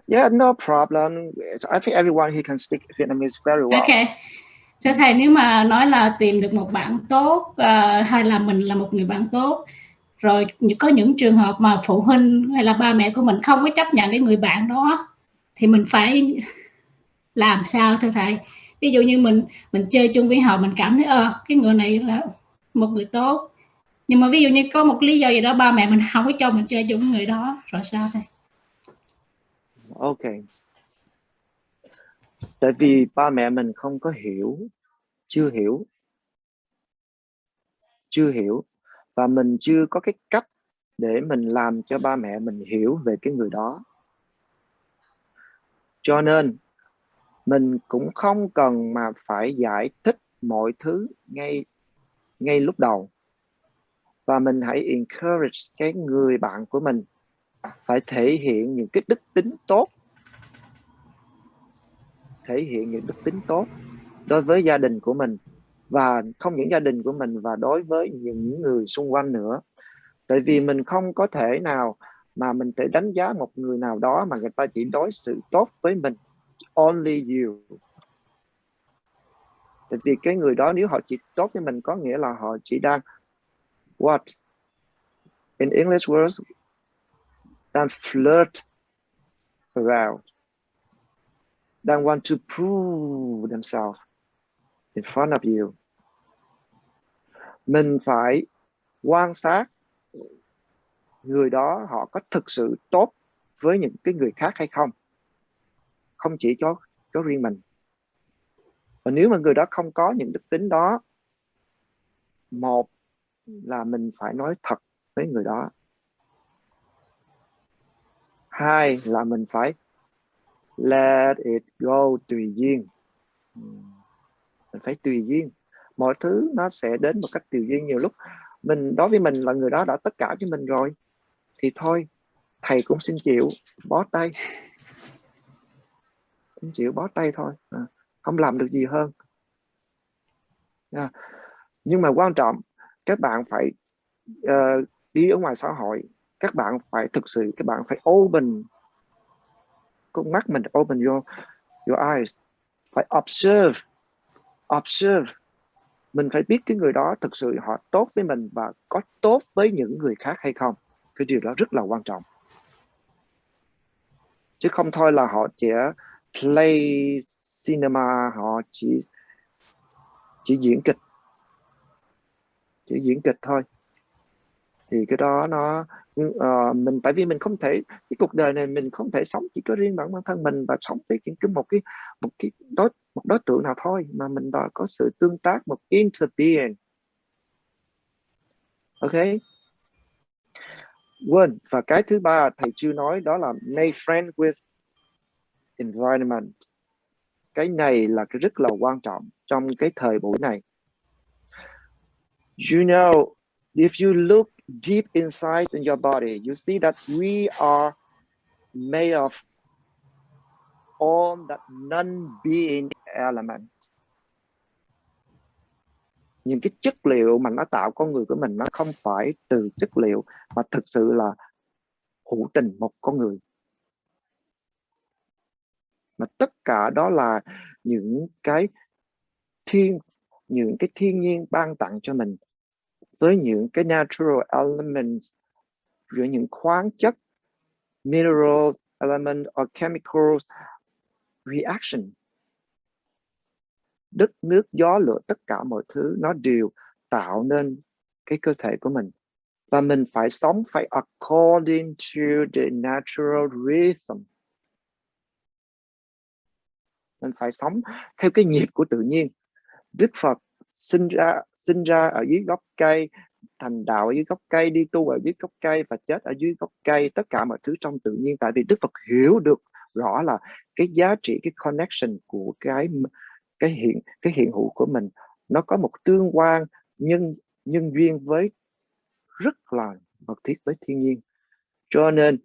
Yeah, no problem. I think everyone here can speak Vietnamese very well. Okay. Thưa thầy, nếu mà nói là tìm được một bạn tốt hay là mình là một người bạn tốt, rồi có những trường hợp mà phụ huynh hay là ba mẹ của mình không có chấp nhận cái người bạn đó, thì mình phải làm sao thưa thầy? Ví dụ như mình chơi chung với họ, mình cảm thấy cái người này là một người tốt, nhưng mà ví dụ như có một lý do gì đó ba mẹ mình không có cho mình chơi chung với người đó, rồi sao thầy? Ok. Tại vì ba mẹ mình không có hiểu, chưa hiểu, và mình chưa có cái cách để mình làm cho ba mẹ mình hiểu về cái người đó. Cho nên mình cũng không cần mà phải giải thích mọi thứ ngay lúc đầu. Và mình hãy encourage cái người bạn của mình phải thể hiện những cái đức tính tốt, đối với gia đình của mình, và không những gia đình của mình, và đối với những người xung quanh nữa. Tại vì mình không có thể nào mà mình thể đánh giá một người nào đó mà người ta chỉ đối xử tốt với mình, only you. Tại vì cái người đó nếu họ chỉ tốt với mình có nghĩa là họ chỉ đang what in English words, đang flirt around, đang want to prove themselves in front of you. Mình phải quan sát người đó họ có thực sự tốt với những cái người khác hay không, không chỉ cho riêng mình. Và nếu mà người đó không có những đức tính đó, một là mình phải nói thật với người đó, hai là mình phải let it go, tùy duyên. Mình phải tùy duyên, mọi thứ nó sẽ đến một cách tùy duyên. Nhiều lúc đối với mình là người đó đã tất cả với mình rồi, thì thôi thầy cũng xin chịu bó tay, thôi, không làm được gì hơn. Nhưng mà quan trọng các bạn phải đi ở ngoài xã hội, các bạn phải thực sự, các bạn phải open con mắt mình, open your eyes, phải observe. Mình phải biết cái người đó thực sự họ tốt với mình và có tốt với những người khác hay không. Cái điều đó rất là quan trọng, chứ không thôi là họ chỉ play cinema, họ chỉ diễn kịch thôi. Thì cái đó nó mình, tại vì mình không thể, cái cuộc đời này mình không thể sống chỉ có riêng bản thân mình và sống với chỉ một đối tượng nào thôi, mà mình đã có sự tương tác, một interbeing. Ok, quên. Và cái thứ ba thầy chưa nói, đó là make friend with environment. Cái này là cái rất là quan trọng trong cái thời buổi này. You know, if you look deep inside in your body, you see that we are made of all that non-being element. Những cái chất liệu mà nó tạo con người của mình, nó không phải từ chất liệu mà thực sự là hữu tình một con người, mà tất cả đó là những cái thiên nhiên ban tặng cho mình, với những cái natural elements, rồi những khoáng chất, mineral element or chemical reaction. Đất, nước, gió, lửa, tất cả mọi thứ nó đều tạo nên cái cơ thể của mình. Và mình phải sống phải according to the natural rhythm. Mình phải sống theo cái nhịp của tự nhiên. Đức Phật sinh ra ở dưới gốc cây, thành đạo ở dưới gốc cây, đi tu ở dưới gốc cây và chết ở dưới gốc cây. Tất cả mọi thứ trong tự nhiên, tại vì Đức Phật hiểu được rõ là cái giá trị, cái connection của cái hiện hữu của mình, nó có một tương quan nhân duyên với rất là mật thiết với thiên nhiên. Cho nên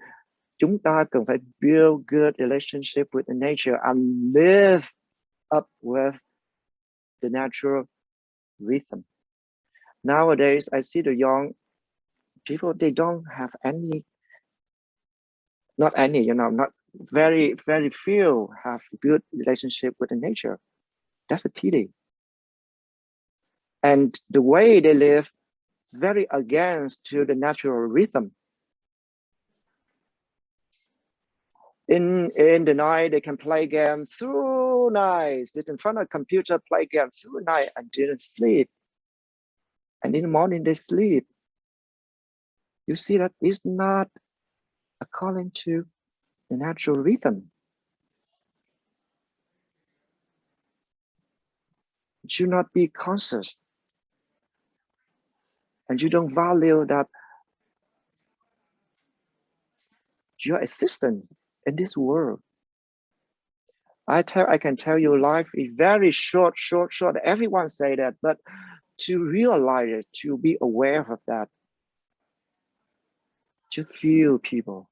chúng ta cần phải build good relationship with the nature and live up with the natural rhythm. Nowadays, I see the young people, they don't have not very few have good relationship with the nature. That's a pity. And the way they live is very against to the natural rhythm. In the night, they can play games through night, sit in front of a computer, play games through night and didn't sleep. And in the morning, they sleep. You see that it's not according to the natural rhythm. You should not be conscious. And you don't value that your existence in this world. I can tell you life is very short. Everyone say that, but to realize it, to be aware of that, to feel people.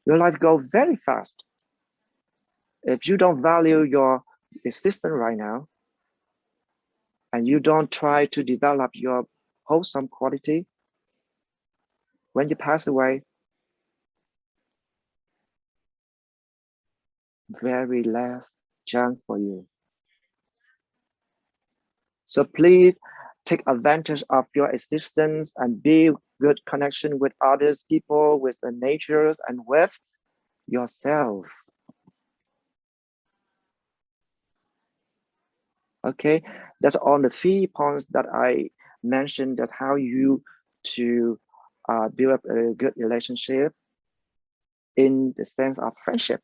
Your life goes very fast. If you don't value your existence right now, and you don't try to develop your wholesome quality, when you pass away, very last chance for you. So please take advantage of your existence and build good connection with others, people, with the nature, and with yourself. Okay, that's all the 3 points that I mentioned, that how you to build up a good relationship in the sense of friendship.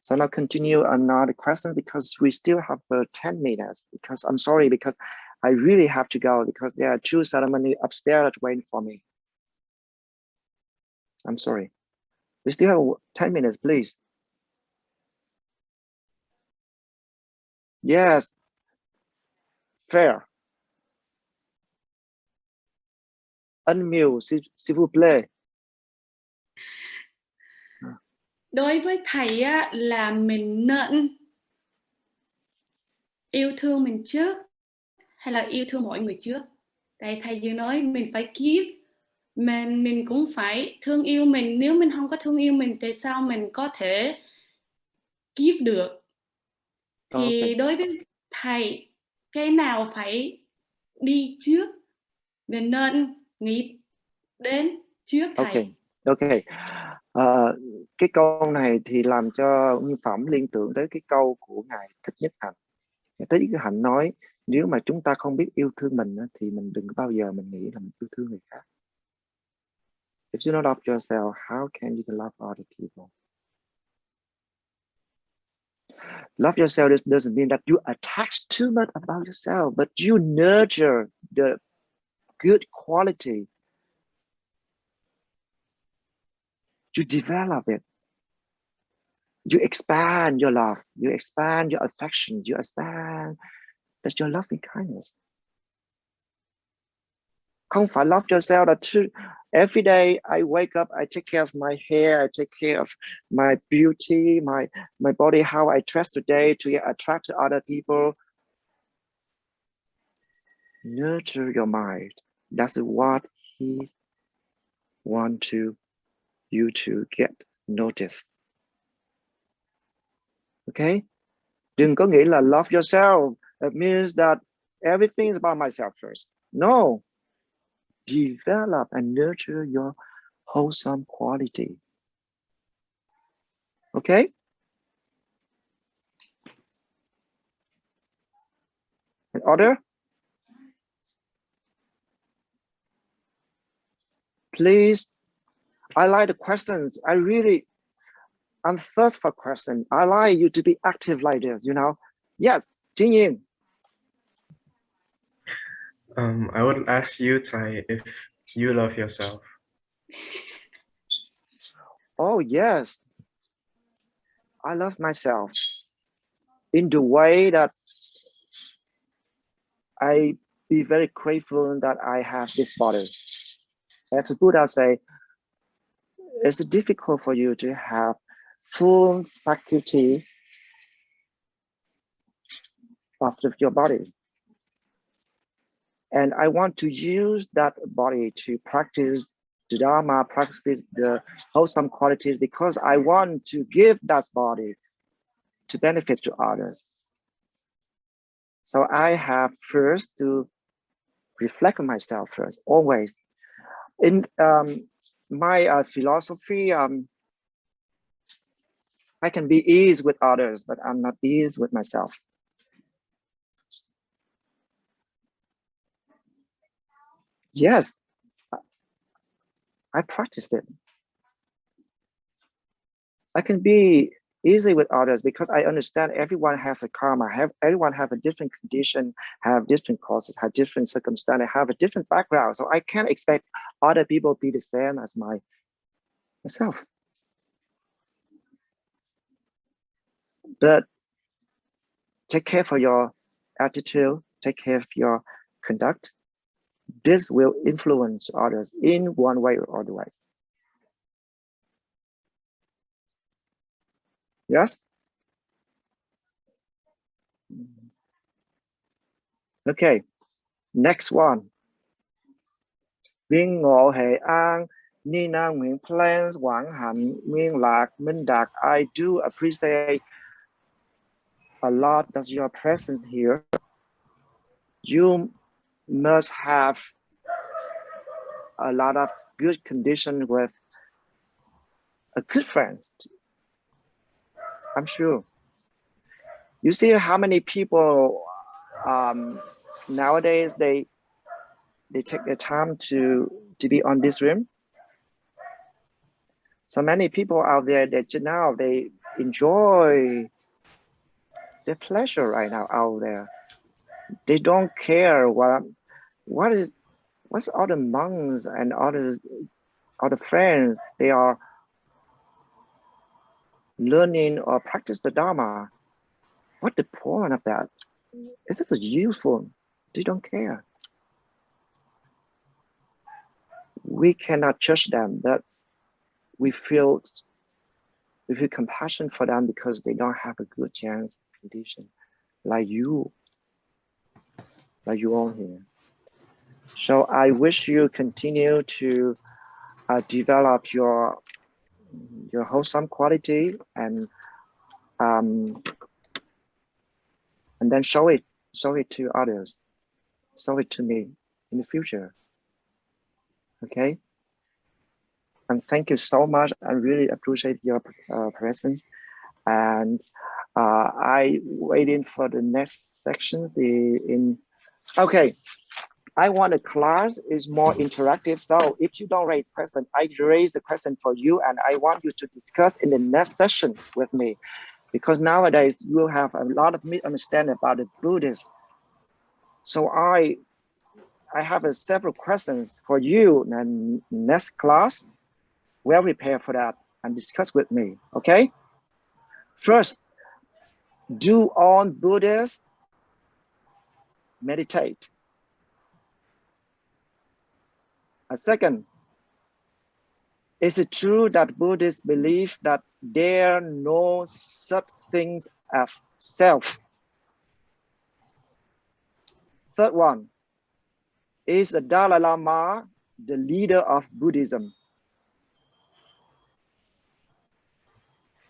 So now continue another question, because we still have 10 minutes, because I'm sorry, because I really have to go, because there are 2 ceremonies upstairs waiting for me. I'm sorry. We still have 10 minutes, please. Yes. Fair. Unmute, s'il vous plaît. Đối với thầy á, là mình nên yêu thương mình trước hay là yêu thương mọi người trước? Tại thầy vừa nói mình phải give, mình cũng phải thương yêu mình. Nếu mình không có thương yêu mình thì sao mình có thể give được? Thì đối với thầy, cái nào phải đi trước? Mình nên nghĩ đến trước thầy. Ok. Cái câu này thì làm cho Nguyên Phẩm liên tưởng tới cái câu của Ngài Thích Nhất Hạnh. Ngài Thích Nhất Hạnh nói, nếu mà chúng ta không biết yêu thương mình thì mình đừng bao giờ mình nghĩ là mình yêu thương người khác. If you don't love yourself, how can you love other people? Love yourself doesn't mean that you attach too much about yourself, but you nurture the good quality. You develop it. You expand your love. You expand your affection. You expand your loving kindness. Không phải love yourself là every day I wake up, I take care of my hair, I take care of my beauty, my body, how I dress today to attract other people. Nurture your mind. That's what he wants you to get noticed. Okay? Đừng có nghĩ là love yourself. It means that everything is about myself first. No. Develop and nurture your wholesome quality. Okay? In order? Please, I like the questions. I'm thirst for questions. I like you to be active like this, you know? Yes, Jin Yin. I would ask you, Tai, if you love yourself. Oh, yes. I love myself in the way that I be very grateful that I have this body. As the Buddha say, it's difficult for you to have full faculty of your body. And I want to use that body to practice the Dharma, practice the wholesome qualities, because I want to give that body to benefit to others. So I have first to reflect on myself first, always. In my philosophy, I can be ease with others, but I'm not ease with myself. Yes, I practiced it. I can be easy with others because I understand everyone has a karma, everyone have a different condition, have different causes, have different circumstances, have a different background. So I can't expect other people to be the same as myself. But take care for your attitude, take care of your conduct. This will influence others in one way or other way. Yes? Okay, next one. Viên ngộ hệ an, Nina Nguyễn Plans, Quảng Hạnh, Nguyên Lạc, Minh Đạt. I do appreciate a lot that you are present here. You must have a lot of good condition with a good friend. I'm sure. You see how many people nowadays they take their time to be on this room. So many people out there that now they enjoy their pleasure right now out there. They don't care what's all the monks and other friends they are learning or practice the Dharma. What's the point of that? Is it useful? They don't care. We cannot judge them, but we feel compassion for them because they don't have a good chance condition like you all here. So I wish you continue to develop your wholesome quality and then show it to others, show it to me in the future. Okay. And thank you so much. I really appreciate your presence. And I waiting for the next section. Okay. I want a class is more interactive. So if you don't raise question, I raise the question for you, and I want you to discuss in the next session with me, because nowadays you have a lot of misunderstanding about the Buddhists. So I have several questions for you in next class. Well prepared for that and discuss with me. Okay. First, do all Buddhists meditate? Second, is it true that Buddhists believe that there are no such things as self? Third one, is the Dalai Lama the leader of Buddhism?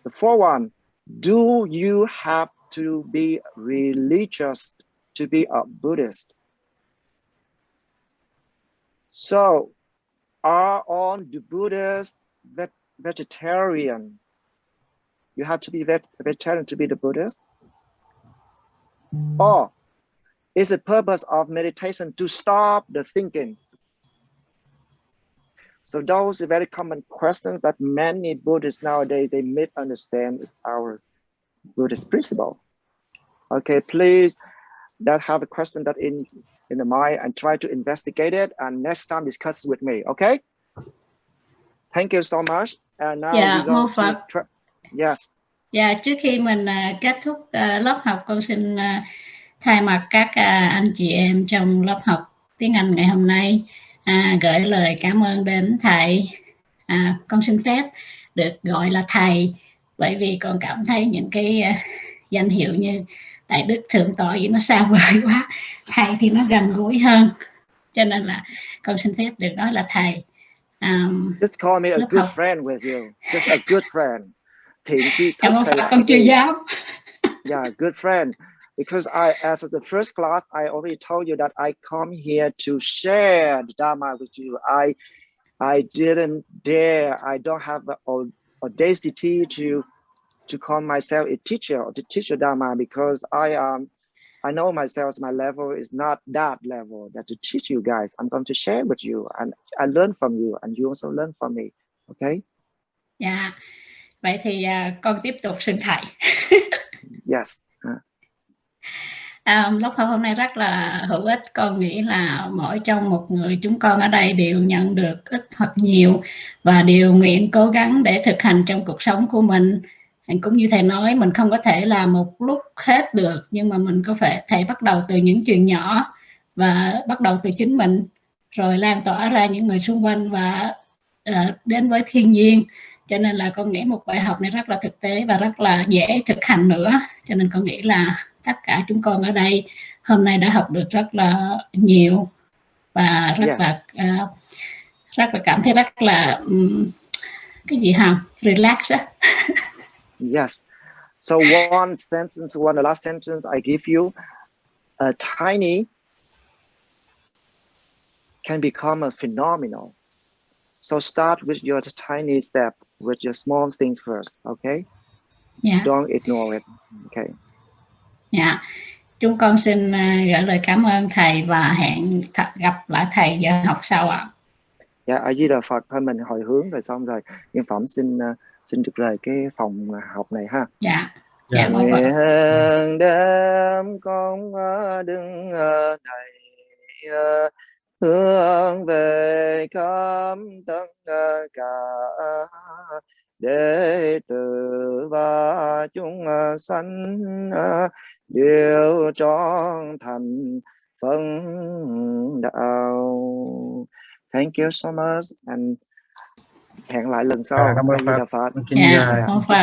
The fourth one, do you have to be religious to be a Buddhist? So, are all the Buddhists vegetarian? You have to be vegetarian to be the Buddhist? Or is the purpose of meditation to stop the thinking? So those are very common questions that many Buddhists nowadays, they misunderstand our Buddhist principle. Okay, please, that have a question that in the mind and try to investigate it, and next time discuss with me. Okay. Thank you so much. And now Dạ, we go to yes. Dạ, trước khi mình kết thúc lớp học, con xin thay mặt các anh chị em trong lớp học tiếng Anh ngày hôm nay gửi lời cảm ơn đến thầy. Con xin phép được gọi là thầy, bởi vì con cảm thấy những cái danh hiệu như Đại Đức, Thượng Tọa gì nó xa vời quá, thầy thì nó gần gũi hơn, cho nên là con xin phép được nói là thầy. Just call me a good friend with you. Just a good friend. Thiện tri thức con chưa dám. Yeah, good friend. because as the first class, I already told you that I come here to share the Dharma with you. I didn't dare, I don't have the audacity to call myself a teacher or to teach the Dharma, because I know myself, my level is not that level that to teach you guys. I'm going to share with you, and I learn from you, and you also learn from me. Okay? Dạ. Vậy thì con tiếp tục xin thầy. Yes. Lớp học hôm nay rất là hữu ích. Con nghĩ là mỗi trong một người chúng con ở đây đều nhận được ít hoặc nhiều và đều nguyện cố gắng để thực hành trong cuộc sống của mình. Cũng như thầy nói, mình không có thể làm một lúc hết được, nhưng mà mình có thể bắt đầu từ những chuyện nhỏ và bắt đầu từ chính mình, rồi lan tỏa ra những người xung quanh và đến với thiên nhiên. Cho nên là con nghĩ một bài học này rất là thực tế và rất là dễ thực hành nữa. Cho nên con nghĩ là tất cả chúng con ở đây hôm nay đã học được rất là nhiều và rất là cảm thấy rất là cái gì hả? Relax á. Yes. So the last sentence I give you, a tiny can become a phenomenal. So start with your tiny step, with your small things first, okay? Yeah. Don't ignore it, okay? Yeah. Chúng con xin gửi lời cảm ơn thầy và hẹn gặp lại thầy giờ học sau ạ. Dạ, ở Di Đà Phật thôi, mình hồi hướng rồi xong rồi. Nhưng Phẩm xin được rời cái phòng học này ha. Dạ. Dạ, mong Phật. Nguyện đem công đứng này hướng về khắp tất cả đệ tử và chúng sanh đều trọn thành phân đạo. Thank you so much, and hẹn lại lần sau. Cảm ơn Phật. Phật. Dạ, mong Phật.